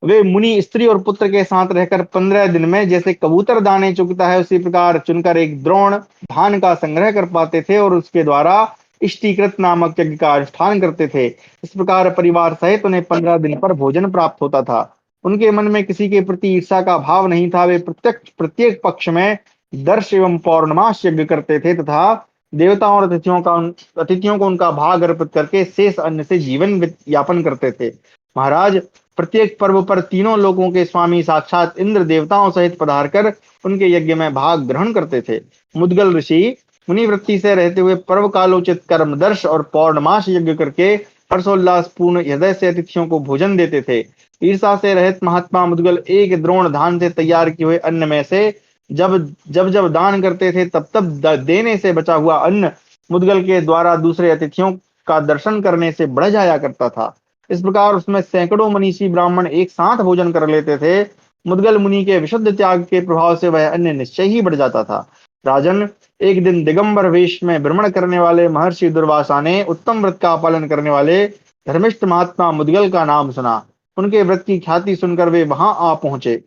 [SPEAKER 1] वे मुनि स्त्री और पुत्र के साथ रहकर 15 दिन में जैसे कबूतर दाने चुगता है, उसी प्रकार चुनकर एक द्रोण धान का संग्रह कर पाते थे और उसके द्वारा इष्टीकृत नामक यज्ञ का अनुष्ठान करते थे। इस प्रकार परिवार सहित उन्हें 15 दिन पर भोजन प्राप्त होता था। उनके मन में किसी के प्रति ईर्षा का भाव नहीं था। वे प्रत्येक पक्ष में दर्श एवं पौर्णमास यज्ञ करते थे तथा देवताओं और अतिथियों को उनका भाग अर्पित करके शेष अन्न से जीवन यापन करते थे। महाराज, प्रत्येक पर्व पर तीनों लोगों के स्वामी साक्षात इंद्र देवताओं सहित पधार कर उनके यज्ञ में भाग ग्रहण करते थे। मुद्गल ऋषि मुनि वृत्ति से रहते हुए पर्व कालोचित कर्मदर्श और पौर्णमास यज्ञ करके हर्षोल्लास पूर्ण हृदय से अतिथियों को भोजन देते थे। ईर्षा से रहित महात्मा मुद्गल एक द्रोण धान से तैयार किए हुए अन्न में से जब जब दान करते थे, तब तब देने से बचा हुआ अन्न मुद्गल के द्वारा दूसरे अतिथियों का दर्शन करने से बढ़ जाया करता था। इस प्रकार उसमें सैकड़ों मनीषी ब्राह्मण एक साथ भोजन कर लेते थे। मुद्गल मुनि के विशुद्ध त्याग के प्रभाव से वह अन्न निश्चय ही बढ़ जाता था। राजन, एक दिन दिगंबर वेश में भ्रमण करने वाले महर्षि दुर्वासा ने उत्तम व्रत का पालन करने वाले धर्मिष्ठ महात्मा मुद्गल का नाम सुना। उनके व्रत की ख्याति सुनकर वे वहां आ पहुंचे।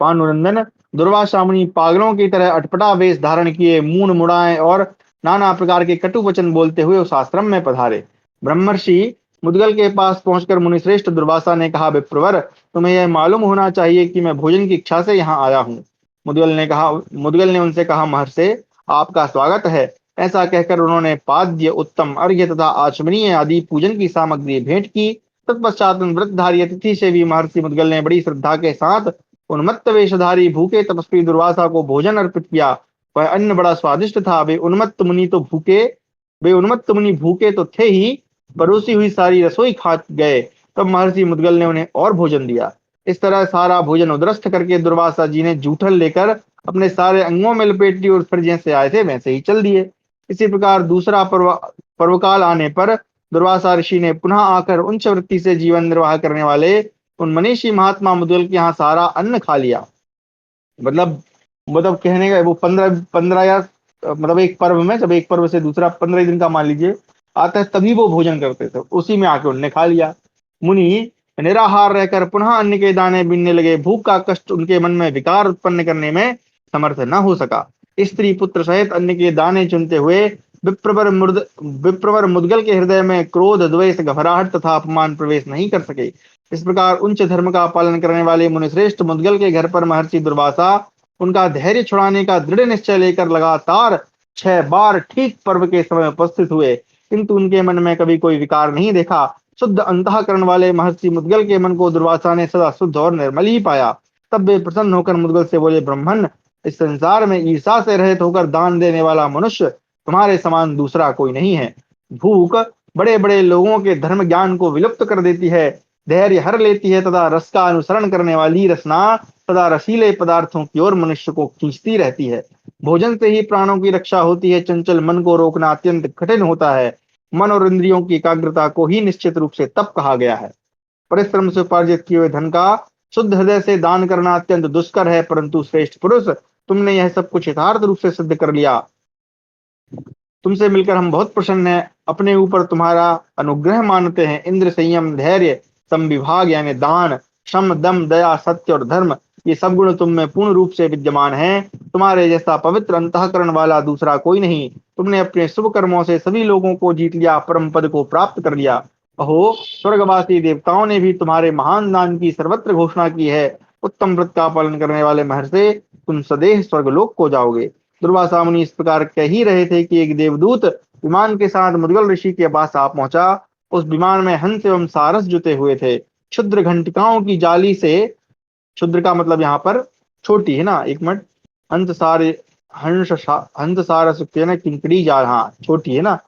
[SPEAKER 1] पांडुनंदन, दुर्वासा मुनि पागलों की तरह अटपटा वेश धारण किए मून मुड़ाए और नाना प्रकार के कटु वचन बोलते हुए उस आश्रम में पधारे। ब्रह्मर्षि मुद्गल के पास पहुंचकर मुनिश्रेष्ठ दुर्वासा ने कहा, विप्रवर, तुम्हें यह मालूम होना चाहिए कि मैं भोजन की इच्छा से यहाँ आया हूँ। मुद्गल ने उनसे कहा, महर्षि, आपका स्वागत है। ऐसा कहकर उन्होंने पाद्य, उत्तम, अर्घ्य तथा आचमनीय आदि पूजन की सामग्री भेंट की। तत्पश्चात उन व्रतधारी अतिथि से भी महर्षि मुद्गल ने बड़ी श्रद्धा के साथ उन्मत्त वेशधारी भूखे तपस्वी दुर्वासा को भोजन अर्पित किया। वह अन्न बड़ा स्वादिष्ट था। वे उन्मत्त मुनि भूखे तो थे ही, परोसी हुई सारी रसोई खा गए। तब महर्षि मुद्गल ने उन्हें और भोजन दिया। इस तरह सारा भोजन उदरस्थ करके दुर्वासा जी ने जूठन लेकर अपने सारे अंगों में लपेट ली और फिर जैसे आए थे वैसे ही चल दिए। इसी प्रकार दूसरा पर्वकाल आने पर दुर्वासा ऋषि ने पुनः आकर उच्च वृत्ति से जीवन निर्वाह करने वाले उन मनीषी महात्मा मुद्गल के यहाँ सारा अन्न खा लिया। मतलब कहने का वो 15 या मतलब एक पर्व में, जब एक पर्व से दूसरा 15 दिन का मान लीजिए आता है, तभी वो भोजन करते थे, उसी में आके उनने खा लिया। मुनि निराहार रहकर पुनः अन्न के दाने बीनने लगे। भूख का कष्ट उनके मन में विकार उत्पन्न करने में समर्थ न हो सका। स्त्री पुत्र सहित अन्न के दाने चुनते हुए विप्रवर मुद्गल के हृदय में क्रोध, द्वेष, घबराहट तथा अपमान प्रवेश नहीं कर सके। इस प्रकार उच्च धर्म का पालन करने वाले मुनिश्रेष्ठ मुद्गल के घर पर महर्षि दुर्वासा उनका धैर्य छुड़ाने का दृढ़ निश्चय लेकर लगातार 6 बार ठीक पर्व के समय उपस्थित हुए, किंतु उनके मन में कभी कोई विकार नहीं देखा। शुद्ध अंतःकरण वाले महर्षि मुद्गल के मन को दुर्वासा ने सदा शुद्ध और निर्मल ही पाया। तब वे प्रसन्न होकर मुद्गल से बोले, ब्राह्मण, इस संसार में ईर्षा से रहित होकर दान देने वाला मनुष्य तुम्हारे समान दूसरा कोई नहीं है। भूख बड़े बड़े लोगों के धर्म ज्ञान को विलुप्त कर देती है, धैर्य हर लेती है तथा रस का अनुसरण करने वाली रसना सदा रसीले पदार्थों की ओर मनुष्य को खींचती रहती है। भोजन से ही प्राणों की रक्षा होती है, चंचल मन को रोकना अत्यंत कठिन होता है। मन और इंद्रियों की एकाग्रता को ही निश्चित रूप से तप कहा गया है। परिश्रम से उपार्जित किए हुए धन का शुद्ध हृदय से दान करना अत्यंत दुष्कर है, परंतु श्रेष्ठ पुरुष, तुमने यह सब कुछ यथार्थ रूप से सिद्ध कर लिया। तुमसे मिलकर हम बहुत प्रसन्न हैं, अपने ऊपर तुम्हारा अनुग्रह मानते हैं। इंद्र, संयम, धैर्य, संविभाग यानी दान, श्रम, दम, दया, सत्य और धर्म, ये सब गुण तुम में पूर्ण रूप से विद्यमान हैं। तुम्हारे जैसा पवित्र अंतःकरण वाला दूसरा कोई नहीं। तुमने अपने शुभ कर्मों से सभी लोगों को जीत लिया, परम पद को प्राप्त कर लिया। अहो, स्वर्गवासी देवताओं ने भी तुम्हारे महान दान की सर्वत्र घोषणा की है। उत्तम व्रत का पालन करने वाले महर्षि, तुम सदैव स्वर्गलोक को जाओगे। दुर्वासा मुनि इस प्रकार कह ही रहे थे कि एक देवदूत विमान के साथ मुद्गल ऋषि के पास आ पहुंचा। उस विमान में हंस एवं सारस जुटे हुए थे। क्षुद्र घंटिकाओं की जाली से, क्षुद्र का मतलब यहाँ पर छोटी है ना, एक मिनट, हंस सारस किंकड़ी जाल, हाँ छोटी है ना,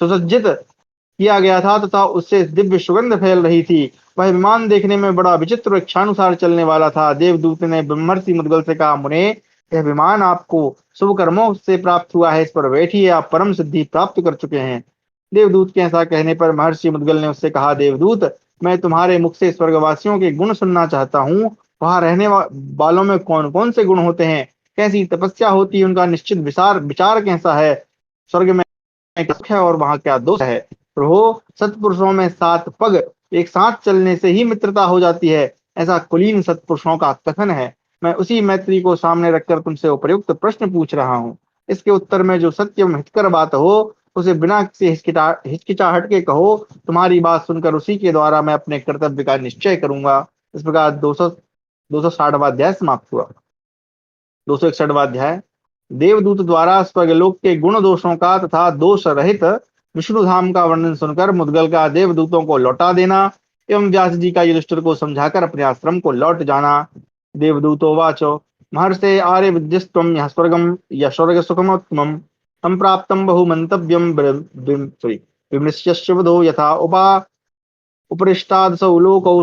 [SPEAKER 1] सुसज्जित किया गया था तथा उससे दिव्य सुगंध फैल रही थी। वह विमान देखने में बड़ा विचित्र और इच्छानुसार चलने वाला था। देवदूत ने ब्रह्मर्षि मुद्गल से कहा, मुने, यह विमान आपको शुभ कर्मों से प्राप्त हुआ है, इस पर बैठिए, आप परम सिद्धि प्राप्त कर चुके हैं। देवदूत के ऐसा कहने पर महर्षि मुद्गल ने उससे कहा, देवदूत, मैं तुम्हारे मुख से स्वर्गवासियों के गुण सुनना चाहता हूँ। वहां रहने वालों में कौन कौन से गुण होते हैं, कैसी तपस्या होती है, उनका निश्चित विचार विचार कैसा है, स्वर्ग में क्या है और वहां क्या दोष है। प्रभु, सत्पुरुषों में 7 पग एक साथ चलने से ही मित्रता हो जाती है, ऐसा कुलीन सत्पुरुषों का कथन है। मैं उसी मैत्री को सामने रखकर तुमसे उपयुक्त प्रश्न पूछ रहा हूँ। इसके उत्तर में जो सत्य एवं हितकर बात हो, उसे बिना किसी हिचकिचाहट के कहो। तुम्हारी बात सुनकर उसी के द्वारा मैं अपने कर्तव्य का निश्चय करूंगा। इस प्रकार 260वां अध्याय समाप्त हुआ। 261वां अध्याय, देवदूत द्वारा स्वर्गलोक के गुण दोषों का तथा दोष रहित विष्णु धाम का वर्णन सुनकर मुद्गल का देवदूतों को लौटा देना एवं व्यास जी का युधिष्ठिर को समझाकर अपने आश्रम को लौट जाना। देवदूतो वाचो, महर्षे आर्य विद्यस्त्वं यः स्वर्गम या स्वर्ग सुखमोत्तमं संप्राप्तं बहुमन्तव्यं विमृश्यस्य बुधो यथा उपरिष्टादसौ लोकौ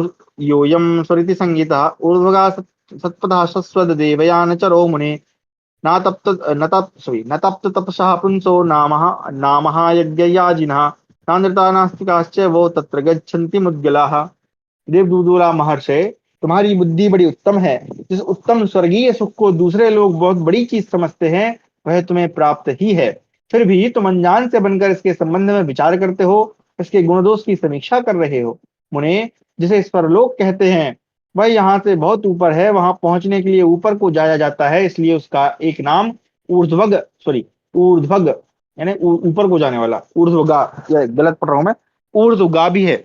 [SPEAKER 1] योऽयं स्वरिति संगीतः ऊर्ध्वगा सत्पथः शश्वद देवयानचरो मुने न तप्त तपसः पुंसो नामः यज्ञयाजिनः नानृता नास्तिकाश्च वो तत्र गच्छन्ति मुद्गलाः। देवदूतों महर्षि, तुम्हारी बुद्धि बड़ी उत्तम है। जिस उत्तम स्वर्गीय सुख को दूसरे लोग बहुत बड़ी चीज समझते हैं, वह तुम्हें प्राप्त ही है। फिर भी तुम अनजान से बनकर इसके संबंध में विचार करते हो, इसके गुण दोष की समीक्षा कर रहे हो। मुने, जिसे स्वर्गलोक कहते हैं, वह यहाँ से बहुत ऊपर है। वहां पहुंचने के लिए ऊपर को जाया जाता है, इसलिए उसका एक नाम ऊर्ध्वग यानी ऊपर को जाने वाला, ऊर्ध्वगा, या गलत पढ़ रहा हूं मैं, ऊर्ध्वगा भी है।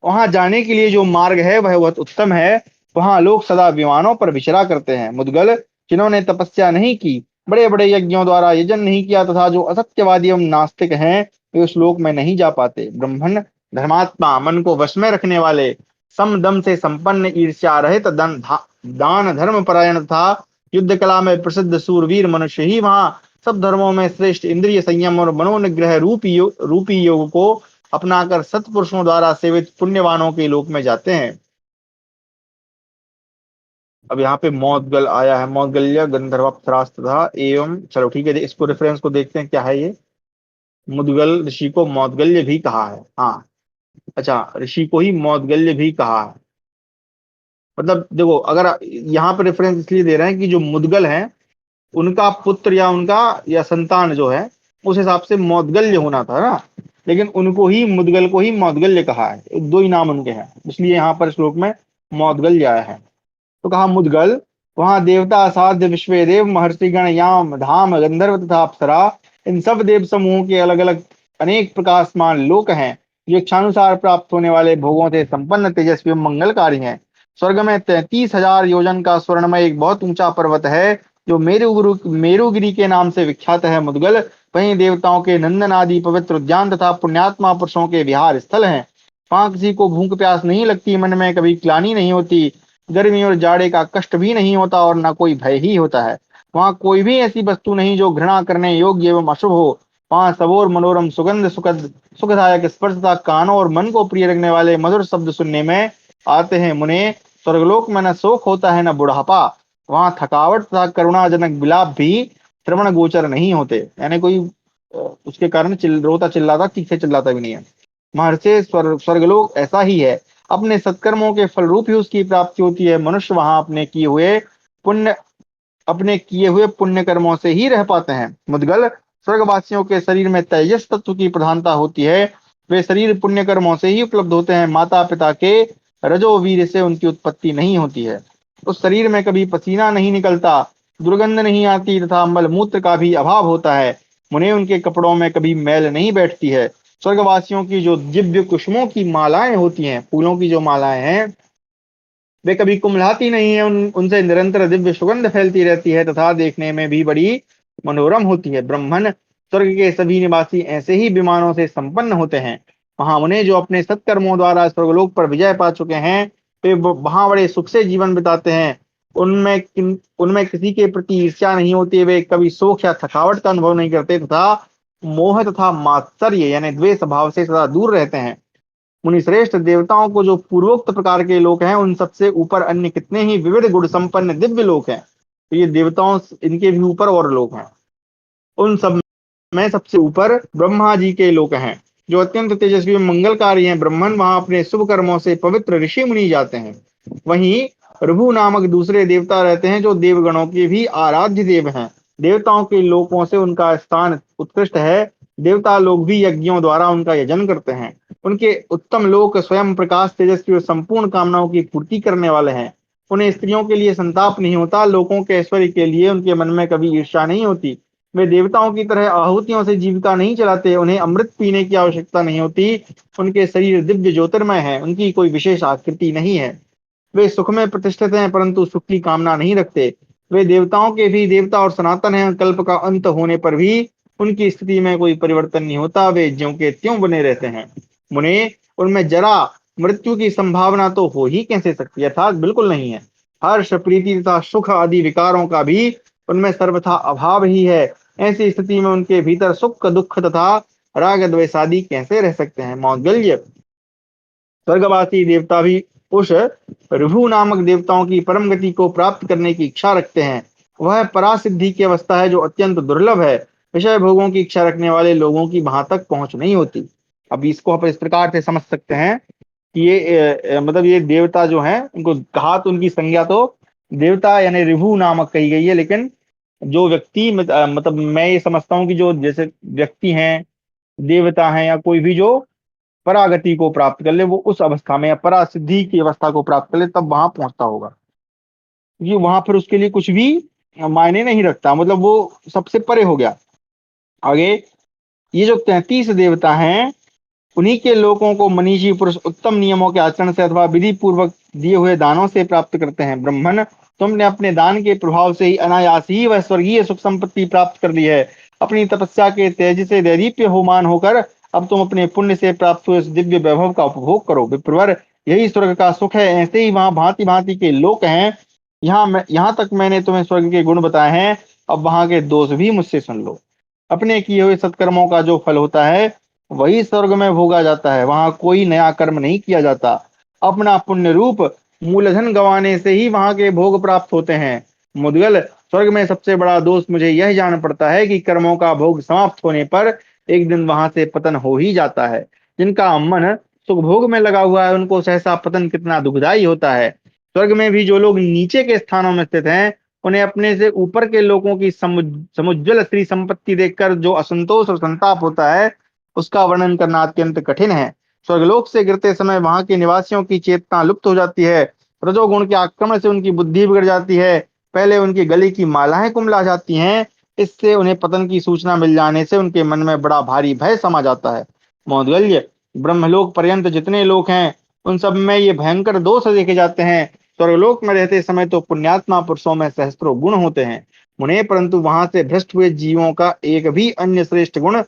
[SPEAKER 1] वहां जाने के लिए जो मार्ग है वह बहुत उत्तम है। वहां लोग सदा विमानों पर विचरा करते हैं। मुद्गल, जिन्होंने तपस्या नहीं की, बड़े बड़े यज्ञों द्वारा यजन नहीं किया तथा जो असत्यवादी एवं नास्तिक हैं, वे उस लोक में नहीं जा पाते। ब्राह्मण, धर्मात्मा, मन को वश में रखने वाले, सम दम से संपन्न, ईर्ष्या रहित, दान धर्म परायण तथा युद्ध कला में प्रसिद्ध सूरवीर मनुष्य ही वहां सब धर्मों में श्रेष्ठ इंद्रिय संयम और मनोनिग्रह रूपी योग को अपनाकर सत्पुरुषों द्वारा सेवित पुण्यवानों के लोक में जाते हैं। अब यहाँ पे मौदगल आया है, मौदगल्य गंधर्वाप्सरास तथा एवं, चलो ठीक है, इसको रेफरेंस को देखते हैं क्या है ये। मुद्गल ऋषि को मौदगल्य भी कहा है, हाँ अच्छा, ऋषि को ही मौदगल्य भी कहा है। मतलब देखो, अगर यहाँ पे रेफरेंस इसलिए दे रहे हैं कि जो मुद्गल हैं, उनका पुत्र या उनका या संतान जो है, उस हिसाब से मौदगल्य होना था ना। लेकिन उनको ही मुद्गल को ही मौदगल्य कहा है। दो ही नाम उनके हैं, इसलिए यहाँ पर श्लोक में मौदगल्य आया है। तो कहा मुद्गल, वहां देवता, असाध्य, विश्वेदेव, महर्षिगण, याम, धाम, गंधर्व तथा अप्सरा, इन सब देव समूहों के अलग अलग अनेक प्रकाशमान लोक हैं, जो इच्छानुसार प्राप्त होने वाले भोगों से संपन्न, तेजस्वी एवं मंगलकारी हैं। स्वर्ग में 33,000 योजन का स्वर्णमय एक बहुत ऊंचा पर्वत है, जो मेरुगिरी के नाम से विख्यात है मुद्गल। वहीं देवताओं के नंदन आदि पवित्र उद्यान तथा पुण्यात्मा पुरुषों के विहार स्थल हैं। वहां किसी को भूख प्यास नहीं लगती, मन में कभी ग्लानि नहीं होती, गर्मी और जाड़े का कष्ट भी नहीं होता और न कोई भय ही होता है। वहां कोई भी ऐसी वस्तु नहीं जो घृणा करने योग्य एवं अशुभ हो। वहां सबोर मनोरम सुगंध, सुखदायक स्पर्श तथा कानों और मन को प्रिय लगने वाले मधुर शब्द सुनने में आते हैं। मुने, स्वर्गलोक में न शोक होता है न बुढ़ापा। वहां थकावट तथा करुणाजनक विलाप भी श्रवण गोचर नहीं होते, यानी कोई उसके कारण रोता चिल्लाता चीखे चिल्लाता भी नहीं है। महर्षि, स्वर्गलोक ऐसा ही है। अपने सत्कर्मों के फल रूप ही उसकी प्राप्ति होती है। मनुष्य वहां पुण्य अपने किए हुए पुण्य कर्मों से ही रह पाते हैं। मुद्गल, स्वर्गवासियों के शरीर में तेजस तत्व की प्रधानता होती है। वे शरीर पुण्य कर्मों से ही उपलब्ध होते हैं। माता पिता के रजोवीर से उनकी उत्पत्ति नहीं होती है। उस शरीर में कभी पसीना नहीं निकलता, दुर्गंध नहीं आती तथा मल मूत्र का भी अभाव होता है। मुने, उनके कपड़ों में कभी मैल नहीं बैठती है। स्वर्गवासियों की जो दिव्य कुसुमों की मालाएं होती हैं, फूलों की जो मालाएं हैं, वे कभी कुम्हलाती नहीं है। उनसे निरंतर दिव्य सुगंध फैलती रहती है तथा देखने में भी बड़ी मनोरम होती है। ब्रह्मन, स्वर्ग के सभी निवासी ऐसे ही विमानों से संपन्न होते हैं। वहां उन्हें जो अपने सत्कर्मों द्वारा स्वर्गलोक पर विजय पा चुके हैं, वे वहां बड़े सुख से जीवन बिताते हैं। उनमें किसी के प्रति ईर्ष्या नहीं होती। वे कभी शोक या थकावट का अनुभव नहीं करते तथा मोह तथा मात्सर्य यानी द्वेष भाव से सदा दूर रहते हैं। मुनिश्रेष्ठ, देवताओं को जो पूर्वोक्त प्रकार के लोक हैं, उन सबसे ऊपर अन्य कितने ही विविध गुण संपन्न दिव्य लोक हैं। तो ये देवताओं इनके भी ऊपर और लोक हैं। उन सब में सबसे ऊपर ब्रह्मा जी के लोक हैं, जो अत्यंत तेजस्वी और मंगलकारी हैं। ब्रह्मन वहां अपने शुभ कर्मों से पवित्र ऋषि मुनि जाते हैं। वहीं ऋभु नामक दूसरे देवता रहते हैं, जो देवगणों के भी आराध्य देव हैं। देवताओं के लोकों से उनका स्थान उत्कृष्ट है। देवता लोग भी यज्ञों द्वारा उनका यजन करते हैं। उनके उत्तम लोक स्वयं प्रकाश, तेजस्वी और संपूर्ण कामनाओं की पूर्ति करने वाले हैं। उन्हें स्त्रियों के लिए संताप नहीं होता, लोगों के ऐश्वर्य के लिए उनके मन में कभी ईर्ष्या नहीं होती। वे देवताओं की तरह आहुतियों से जीविका नहीं चलाते, उन्हें अमृत पीने की आवश्यकता नहीं होती। उनके शरीर दिव्य ज्योतिर्मय है, उनकी कोई विशेष आकृति नहीं है। वे सुख में प्रतिष्ठित हैं, परंतु सुख की कामना नहीं रखते। वे देवताओं के भी देवता और सनातन हैं। कल्प का अंत होने पर भी उनकी स्थिति में कोई परिवर्तन नहीं होता, वे ज्यों के त्यों बने रहते हैं। मुने, उनमें जरा मृत्यु की संभावना तो हो ही कैसे सकती है, अर्थात बिल्कुल नहीं है। हर्ष, प्रीति तथा सुख आदि विकारों का भी उनमें सर्वथा अभाव ही है। ऐसी स्थिति में उनके भीतर सुख, दुख तथा राग द्वेष आदि कैसे रह सकते हैं। मौदगल्य, स्वर्गवासी देवता भी उस ऋभु नामक देवताओं की परम गति को प्राप्त करने की इच्छा रखते हैं। वह परासिद्धि की अवस्था है, जो अत्यंत दुर्लभ है। विषय भोगों की इच्छा रखने वाले लोगों की वहां तक पहुंच नहीं होती। अब इसको आप इस प्रकार से समझ सकते हैं कि मतलब ये देवता जो हैं, उनको कहा तो उनकी संज्ञा तो देवता यानी ऋभु नामक कही गई है, लेकिन जो व्यक्ति मतलब मैं ये समझता हूँ कि जो जैसे व्यक्ति हैं, देवता हैं, या कोई भी जो परागति को प्राप्त कर ले, वो उस अवस्था में या परासिद्धि की अवस्था को प्राप्त कर ले, तब वहां पहुंचता होगा। क्योंकि वहां फिर उसके लिए कुछ भी मायने नहीं रखता, मतलब वो सबसे परे हो गया। आगे, ये जो 33 देवता हैं, उन्हीं के लोगों को मनीषी पुरुष उत्तम नियमों के आचरण से अथवा विधि पूर्वक दिए हुए दानों से प्राप्त करते हैं। ब्रह्मन, तुमने अपने दान के प्रभाव से ही अनायास ही वह स्वर्गीय सुख संपत्ति प्राप्त कर ली है। अपनी तपस्या के तेज से दैदीप्य होमान होकर अब तुम अपने पुण्य से प्राप्त हुए इस दिव्य वैभव का उपभोग करो। विप्रवर, यही स्वर्ग का सुख है। ऐसे ही वहां भांति भांति के लोक हैं। यहाँ तक मैंने तुम्हें स्वर्ग के गुण बताए हैं, अब वहां के दोष भी मुझसे सुन लो। अपने किए हुए सत्कर्मों का जो फल होता है, वही स्वर्ग में भोगा जाता है। वहां कोई नया कर्म नहीं किया जाता। अपना पुण्य रूप मूलधन गंवाने से ही वहां के भोग प्राप्त होते हैं। मुद्गल, स्वर्ग में सबसे बड़ा दोष मुझे यह जान पड़ता है कि कर्मों का भोग समाप्त होने पर एक दिन वहां से पतन हो ही जाता है। जिनका मन सुख भोग में लगा हुआ है, उनको सहसा पतन कितना दुखदाई होता है। स्वर्ग में भी जो लोग नीचे के स्थानों में स्थित हैं, उन्हें अपने से ऊपर के लोगों की समुज्जल स्त्री संपत्ति देखकर जो असंतोष और संताप होता है, उसका वर्णन करना अत्यंत कठिन है। स्वर्गलोक से गिरते समय वहां के निवासियों की चेतना लुप्त हो जाती है। रजोगुण के आक्रमण से उनकी बुद्धि बिगड़ जाती है। पहले उनके गले की मालाएं कुमला जाती हैं। इससे उन्हें पतन की सूचना मिल जाने से उनके मन में बड़ा भारी भय समा जाता है। मौदगल्य, ब्रह्मलोक पर्यंत जितने लोग हैं उन सब में ये भयंकर दोष देखे जाते हैं। स्वर्गलोक में रहते समय तो पुण्यात्मा पुरुषों में सहस्त्रों गुण होते हैं मुने, परंतु वहां से भ्रष्ट हुए जीवों का एक भी अन्य श्रेष्ठ गुण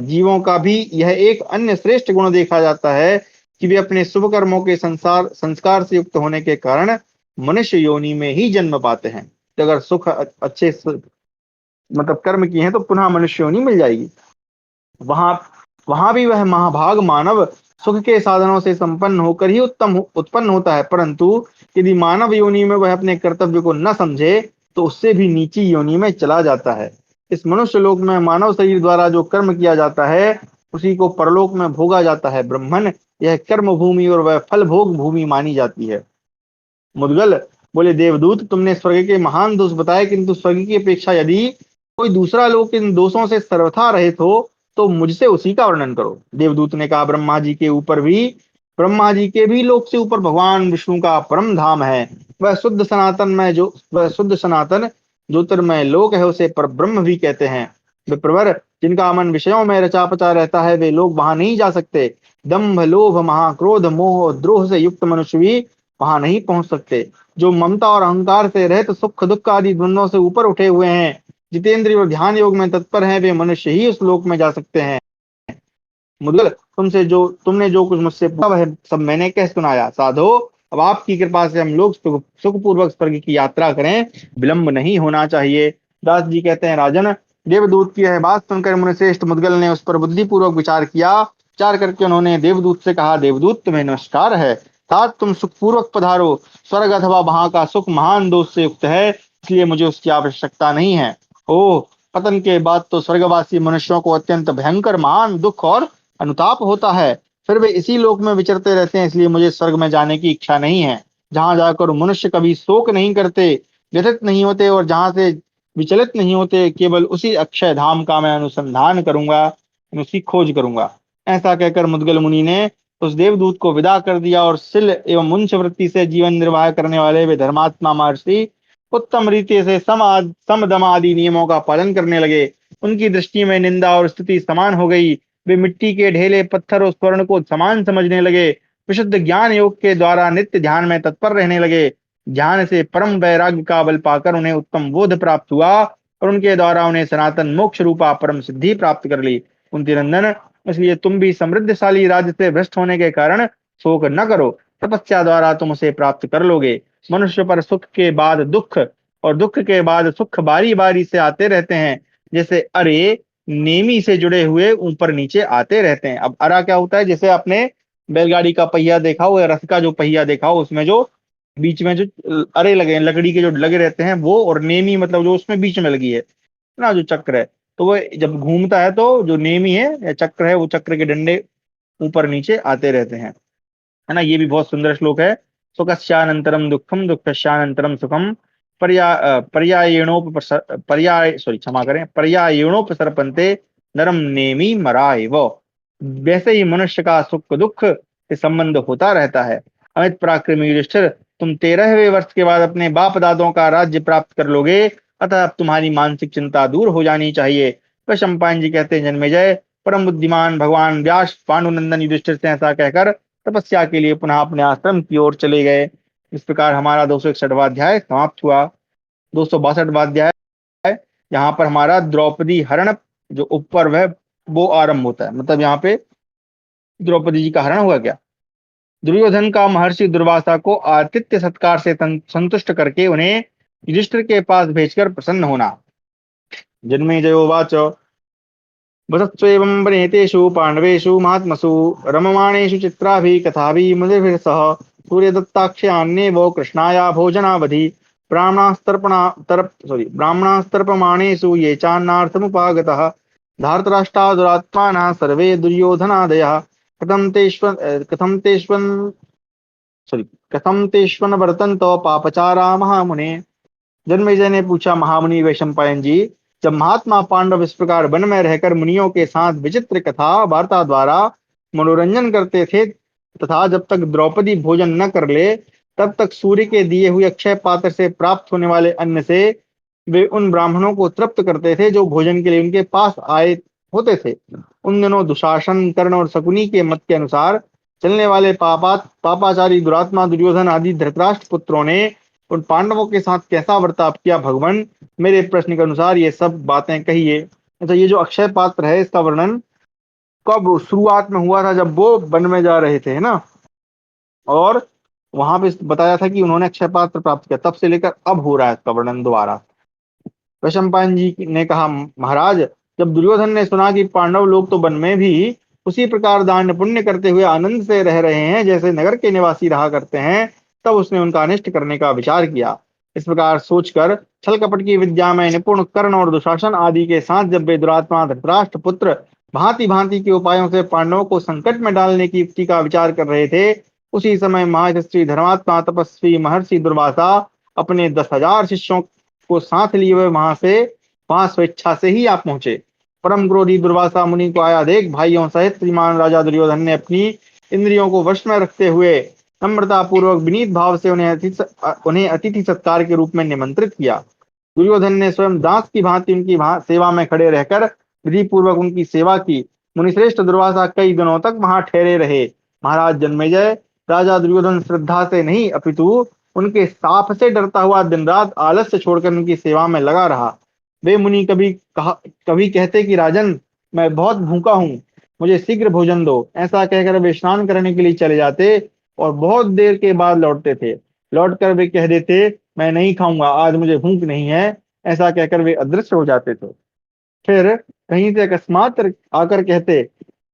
[SPEAKER 1] जीवों का भी यह एक अन्य श्रेष्ठ गुण देखा जाता है कि वे अपने शुभ कर्मों के संस्कार से युक्त होने के कारण मनुष्य योनि में ही जन्म पाते हैं। तो अगर अच्छे मतलब कर्म किए हैं तो पुनः मनुष्य योनि मिल जाएगी। वहां वहां भी वह महाभाग मानव सुख के साधनों से संपन्न होकर ही उत्पन्न होता है, परंतु यदि मानव योनि में वह अपने कर्तव्य को न समझे तो उससे भी नीची योनि में चला जाता है। इस मनुष्य लोक में मानव शरीर द्वारा जो कर्म किया जाता है उसी को परलोक में भोगा जाता है। ब्रह्मन, यह कर्म भूमि और वह फल भोग भूमि मानी जाती है। मुदगल बोले, देवदूत, तुमने स्वर्ग के महान दोष बताए, किंतु स्वर्ग की अपेक्षा यदि कोई दूसरा लोक इन दोषों से सर्वथा रहित हो तो मुझसे उसी का वर्णन करो। देवदूत ने कहा, ब्रह्मा जी के भी लोक से ऊपर भगवान विष्णु का परम धाम है। वह शुद्ध सनातन ज्योतिर्मय लोक है, उसे पर ब्रह्म भी कहते हैं। विप्रवर, जिनका मन विषयों में रचा पचा रहता है वे लोग वहां नहीं जा सकते। दंभ, लोभ, महाक्रोध, मोह और द्रोह से युक्त मनुष्य भी वहां नहीं पहुंच सकते। जो ममता और अहंकार से रहित सुख दुख आदि द्वंद्वों से ऊपर उठे हुए हैं, जितेंद्रिय और ध्यान योग में तत्पर हैं, वे मनुष्य ही उस लोक में जा सकते हैं। मुदगल, तुमने जो कुछ मुझसे पूछा वह सब मैंने कह सुनाया। साधो, अब आपकी कृपा से हम लोग सुखपूर्वक स्वर्ग की यात्रा करें, विलंब नहीं होना चाहिए। दास जी कहते हैं, राजन, देवदूत की यह बात सुनकर मुनिश्रेष्ठ मुदगल ने उस पर बुद्धिपूर्वक विचार किया। विचार करके उन्होंने देवदूत से कहा, देवदूत, तुम्हें नमस्कार है। तात, तुम सुखपूर्वक पधारो। स्वर्ग अथवा वहां का सुख महान दोष से युक्त है, इसलिए मुझे उसकी आवश्यकता नहीं है। ओह, पतन के बाद तो स्वर्गवासी मनुष्यों को अत्यंत भयंकर महान दुख और अनुताप होता है, फिर वे इसी लोक में विचरते रहते हैं, इसलिए मुझे स्वर्ग में जाने की इच्छा नहीं है। जहां जाकर मनुष्य कभी शोक नहीं करते, व्यथित नहीं होते और जहां से विचलित नहीं होते, केवल उसी अक्षय धाम का मैं अनुसंधान करूंगा, उसकी खोज करूंगा। ऐसा कहकर मुदगल मुनि ने उस देवदूत को विदा कर दिया और सिल एवं मुंश वृत्ति से जीवन निर्वाह करने वाले वे धर्मात्मा महर्षि उत्तम रीति से सम दम आदि नियमों का पालन करने लगे। उनकी दृष्टि में निंदा और स्तुति समान हो गई। वे मिट्टी के ढेले पत्थर और स्वर्ण को समान समझने लगे। विशुद्ध ज्ञान योग के द्वारा नित्य ध्यान में तत्पर रहने लगे। ध्यान से परम वैराग्य का बल पाकर उन्हें उत्तम बोध प्राप्त हुआ और उनके द्वारा उन्हें सनातन मोक्ष रूपा परम सिद्धि प्राप्त कर ली। कुंती नंदन, इसलिए तुम भी समृद्धशाली राज्य से भ्रष्ट होने के कारण शोक न करो। तपस्या द्वारा तुम उसे प्राप्त कर लोगे। मनुष्य पर सुख के बाद दुख और दुख के बाद सुख बारी बारी से आते रहते हैं, जैसे अरे नेमी से जुड़े हुए ऊपर नीचे आते रहते हैं। अब अरा क्या होता है? जैसे आपने बैलगाड़ी का पहिया देखा हो या रथ का जो पहिया देखा हो, उसमें जो बीच में जो अरे लगे हैं, लकड़ी के जो लगे रहते हैं वो, और नेमी मतलब जो उसमें बीच में लगी है ना, जो चक्र है, तो वो जब घूमता है तो जो नेमी है या चक्र है, वो चक्र के डंडे ऊपर नीचे आते रहते हैं, है ना। ये भी बहुत सुंदर श्लोक है। सुखस्यानंतरम दुखम, दुखस्यानंतरम सुखम, पर्यायेणोपसर्पन्ते नरम नेमी मराए वो। वैसे ही मनुष्य का सुख दुख से संबंध होता रहता है। अमित पराक्रमी युधिष्ठिर, तुम 13वें वर्ष के बाद अपने बाप दादों का राज्य प्राप्त कर लोगे, अतः अब तुम्हारी मानसिक चिंता दूर हो जानी चाहिए। वह शंपायन जी कहते हैं, जन्मेजय, परम बुद्धिमान भगवान व्यास पांडुनंदन युधिष्ठिर से ऐसा कहकर तपस्या के लिए पुनः अपने आश्रम की ओर चले गए। इस प्रकार हमारा 261वां अध्याय समाप्त हुआ। 262वां अध्याय, यहाँ पर हमारा द्रौपदी हरण जो उपपर्व है वो आरंभ होता है। मतलब यहाँ पे द्रौपदी जी का हरण हुआ क्या? दुर्योधन का महर्षि दुर्वासा को आतिथ्य सत्कार से संतुष्ट करके उन्हें युधिष्ठिर के पास भेजकर प्रसन्न होना। जन्मेजयोवाच, वसत्स्वेवं वनेतेषु पाण्डवेषु महात्मसु रममाणेषु चित्राभिः कथाभिः मुनिभिः सह सूर्यदत्ताख्यान्येवो कृष्णाया भोजनावधि ब्राह्मणास्तर्पमाणेषु ये चान्नार्थमुपागतः धार्तराष्ट्रादुरात्मानः सर्वे दुर्योधनादयः कथम तेष्वन वर्तन्तो पापचारा महामुने। जन्मेजय ने पूछा, महामुनि वैशंपायन जी, जब महात्मा पांडव इस प्रकार वन में रहकर मुनियों के साथ विचित्र कथा वार्ता द्वारा मनोरंजन करते थे तथा जब तक द्रौपदी भोजन न कर ले तब तक सूर्य के दिए हुए अक्षय पात्र से प्राप्त होने वाले अन्न से वे उन ब्राह्मणों को तृप्त करते थे जो भोजन के लिए उनके पास आए होते थे। उन दिनों दुशासन, कर्ण और शकुनी के मत के अनुसार चलने वाले पापाचारी दुरात्मा दुर्योधन आदि धृतराष्ट्र पुत्रों ने उन पांडवों के साथ कैसा बर्ताव किया, भगवान मेरे प्रश्न के अनुसार ये सब बातें कहिए। अच्छा, ये जो अक्षय पात्र है इसका वर्णन कब शुरुआत में हुआ था, जब वो वन में जा रहे थे, है ना, और वहां पे बताया था कि उन्होंने अक्षय पात्र प्राप्त किया, तब से लेकर अब हो रहा है इसका वर्णन दोबारा। वैशंपायन जी ने कहा, महाराज, जब दुर्योधन ने सुना कि पांडव लोग तो वन में भी उसी प्रकार दान पुण्य करते हुए आनंद से रह रहे हैं जैसे नगर के निवासी रहा करते हैं, तब उसने उनका अनिष्ट करने का विचार किया। इस प्रकार सोचकर छल कपट की विद्या में निपुण कर्ण और दुशासन आदि के साथ जब वे दुरात्मा धृतराष्ट्र पुत्र भांति भांति के उपायों से पांडवों को संकट में डालने की युक्ति का विचार कर रहे थे, उसी समय महर्षि धर्मात्मा तपस्वी महर्षि दुर्वासा अपने 10,000 शिष्यों को साथ लिए हुए वहां स्वेच्छा से ही आप पहुंचे। परम क्रोधी दुर्वासा मुनि को आया देख भाइयों सहित श्रीमान राजा दुर्योधन ने अपनी इंद्रियों को वश में रखते हुए नम्रता पूर्वक विनीत भाव से उन्हें अतिथि सत्कार के रूप में निमंत्रित किया। दुर्योधन ने स्वयं दास की भांति उनकी सेवा में खड़े रहकर विधि पूर्वक उनकी सेवा की। मुनिश्रेष्ठ दुर्वासा कई दिनों तक वहां ठहरे रहे। महाराज जन्मेजय, राजा दुर्योधन श्रद्धा से नहीं अपितु उनके साप से डरता हुआ दिन रात आलस्य छोड़कर उनकी सेवा में लगा रहा। वे मुनि कभी कहते कि राजन, मैं बहुत भूखा हूँ, मुझे शीघ्र भोजन दो। ऐसा कहकर वे स्नान करने के लिए चले जाते और बहुत देर के बाद लौटते थे। लौटकर वे कह देते, मैं नहीं खाऊंगा, आज मुझे भूख नहीं है। ऐसा कहकर वे अदृश्य हो जाते थे। फिर कहीं से अकस्मात आकर कहते,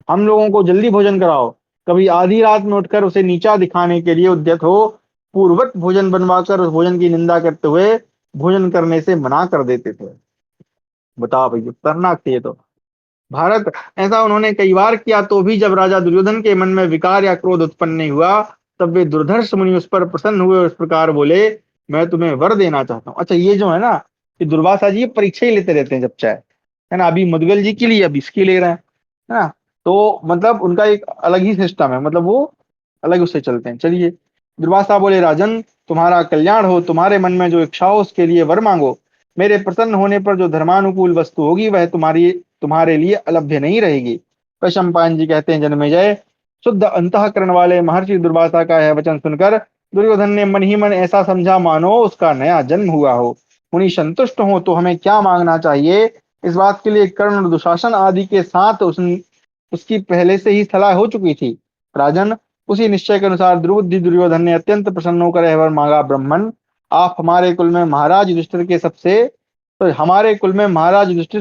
[SPEAKER 1] हम लोगों को जल्दी भोजन कराओ। कभी आधी रात में उठकर उसे नीचा दिखाने के लिए उद्यत हो पूर्वत भोजन बनवाकर उस भोजन की निंदा करते हुए भोजन करने से मना कर देते थे। बताओ भैया, खतरनाक थे ये तो। भारत, ऐसा उन्होंने कई बार किया तो भी जब राजा दुर्योधन के मन में विकार या क्रोध उत्पन्न नहीं हुआ, तब वे दुर्धर्ष मुनि उस पर प्रसन्न हुए और इस प्रकार बोले, मैं तुम्हें वर देना चाहता हूँ। अच्छा, ये जो है ना, ये दुर्वासा जी परीक्षा ही लेते रहते हैं जब चाहे, है ना। अभी मुदगल जी के लिए, अब इसकी ले रहे हैं, है ना। तो मतलब उनका एक अलग ही सिस्टम है, मतलब वो अलग उससे चलते हैं। चलिए, दुर्वासा बोले, राजन, तुम्हारा कल्याण हो, तुम्हारे मन में जो इच्छा हो उसके लिए वर मांगो। मेरे प्रसन्न होने पर जो धर्मानुकूल वस्तु होगी वह तुम्हारे लिए अलभ्य नहीं रहेगी। वैशंपायन जी कहते हैं, जन्मेजय, शुद्ध अंतःकरण वाले महर्षि दुर्वासा का यह वचन सुनकर दुर्योधन ने मन ही मन ऐसा समझा मानो उसका नया जन्म हुआ हो। मुनि संतुष्ट हो तो हमें क्या मांगना चाहिए, इस बात के लिए कर्ण और दुशासन आदि के साथ उसकी पहले से ही सलाह हो चुकी थी। राजन, उसी निश्चय के अनुसार दुर्बुद्धि दुर्योधन ने अत्यंत प्रसन्न होकर यह वर मांगा, ब्राह्मण, आप हमारे कुल में महाराज युधिष्ठिर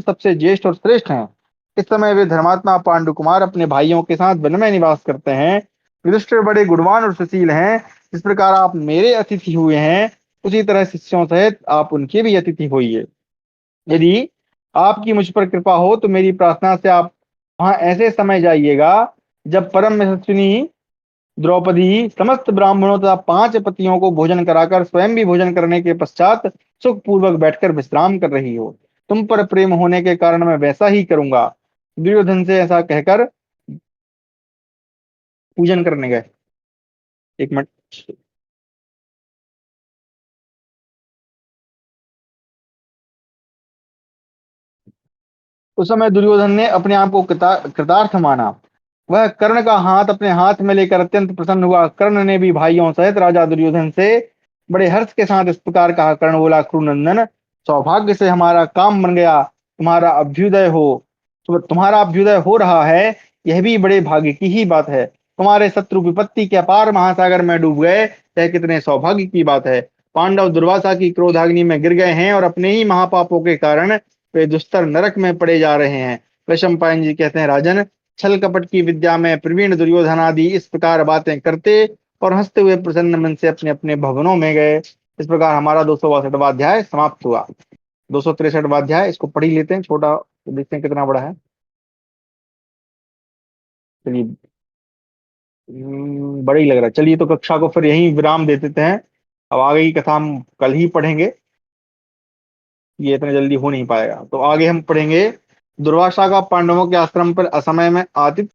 [SPEAKER 1] सबसे ज्येष्ठ और श्रेष्ठ हैं। इस समय वे धर्मात्मा पांडु कुमार अपने भाइयों के साथ वन में निवास करते हैं। युधिष्ठिर बड़े गुणवान और सुशील हैं। जिस प्रकार आप मेरे अतिथि हुए हैं उसी तरह शिष्यों सहित आप उनके भी अतिथि होइए। यदि आपकी मुझ पर कृपा हो तो मेरी प्रार्थना से आप वहां ऐसे समय जाइएगा जब परम यशस्विनी द्रौपदी समस्त ब्राह्मणों तथा 5 पतियों को भोजन कराकर स्वयं भी भोजन करने के पश्चात सुख पूर्वक बैठकर विश्राम कर रही हो। तुम पर प्रेम होने के कारण मैं वैसा ही करूंगा। दुर्योधन से ऐसा कहकर पूजन करने गए। एक मिनट। उस समय दुर्योधन ने अपने आप को कृतार्थ माना। वह कर्ण का हाथ अपने हाथ में लेकर अत्यंत प्रसन्न हुआ। कर्ण ने भी भाइयों सहित राजा दुर्योधन से बड़े हर्ष के साथ इस प्रकार कहा। कर्ण बोला, कुरुनंदन, सौभाग्य से हमारा काम बन गया, तुम्हारा अभ्युदय हो रहा है, यह भी बड़े भाग्य की ही बात है। तुम्हारे शत्रु विपत्ति के अपार महासागर में डूब गए, यह कितने सौभाग्य की बात है। पांडव दुर्वासा की क्रोधाग्नि में गिर गए हैं और अपने ही महापापों के कारण वे दुस्तर नरक में पड़े जा रहे हैं। वैशंपायन जी कहते हैं, राजन, छल कपट की विद्या में प्रवीण दुर्योधन आदि इस प्रकार बातें करते और हंसते हुए प्रसन्न मन से अपने अपने भवनों में गए। इस प्रकार हमारा 262वां अध्याय समाप्त हुआ। 263वां अध्याय, इसको पढ़ ही लेते हैं, छोटा, तो देखते हैं कितना बड़ा है। चलिए, बड़ा ही लग रहा है। चलिए, तो कक्षा को फिर यहीं विराम दे देते हैं। अब आगे की कथा हम कल ही पढ़ेंगे। ये इतने जल्दी हो नहीं पाएगा। तो आगे हम पढ़ेंगे, दुर्वासा का पांडवों के आश्रम पर असमय में आतिथ्य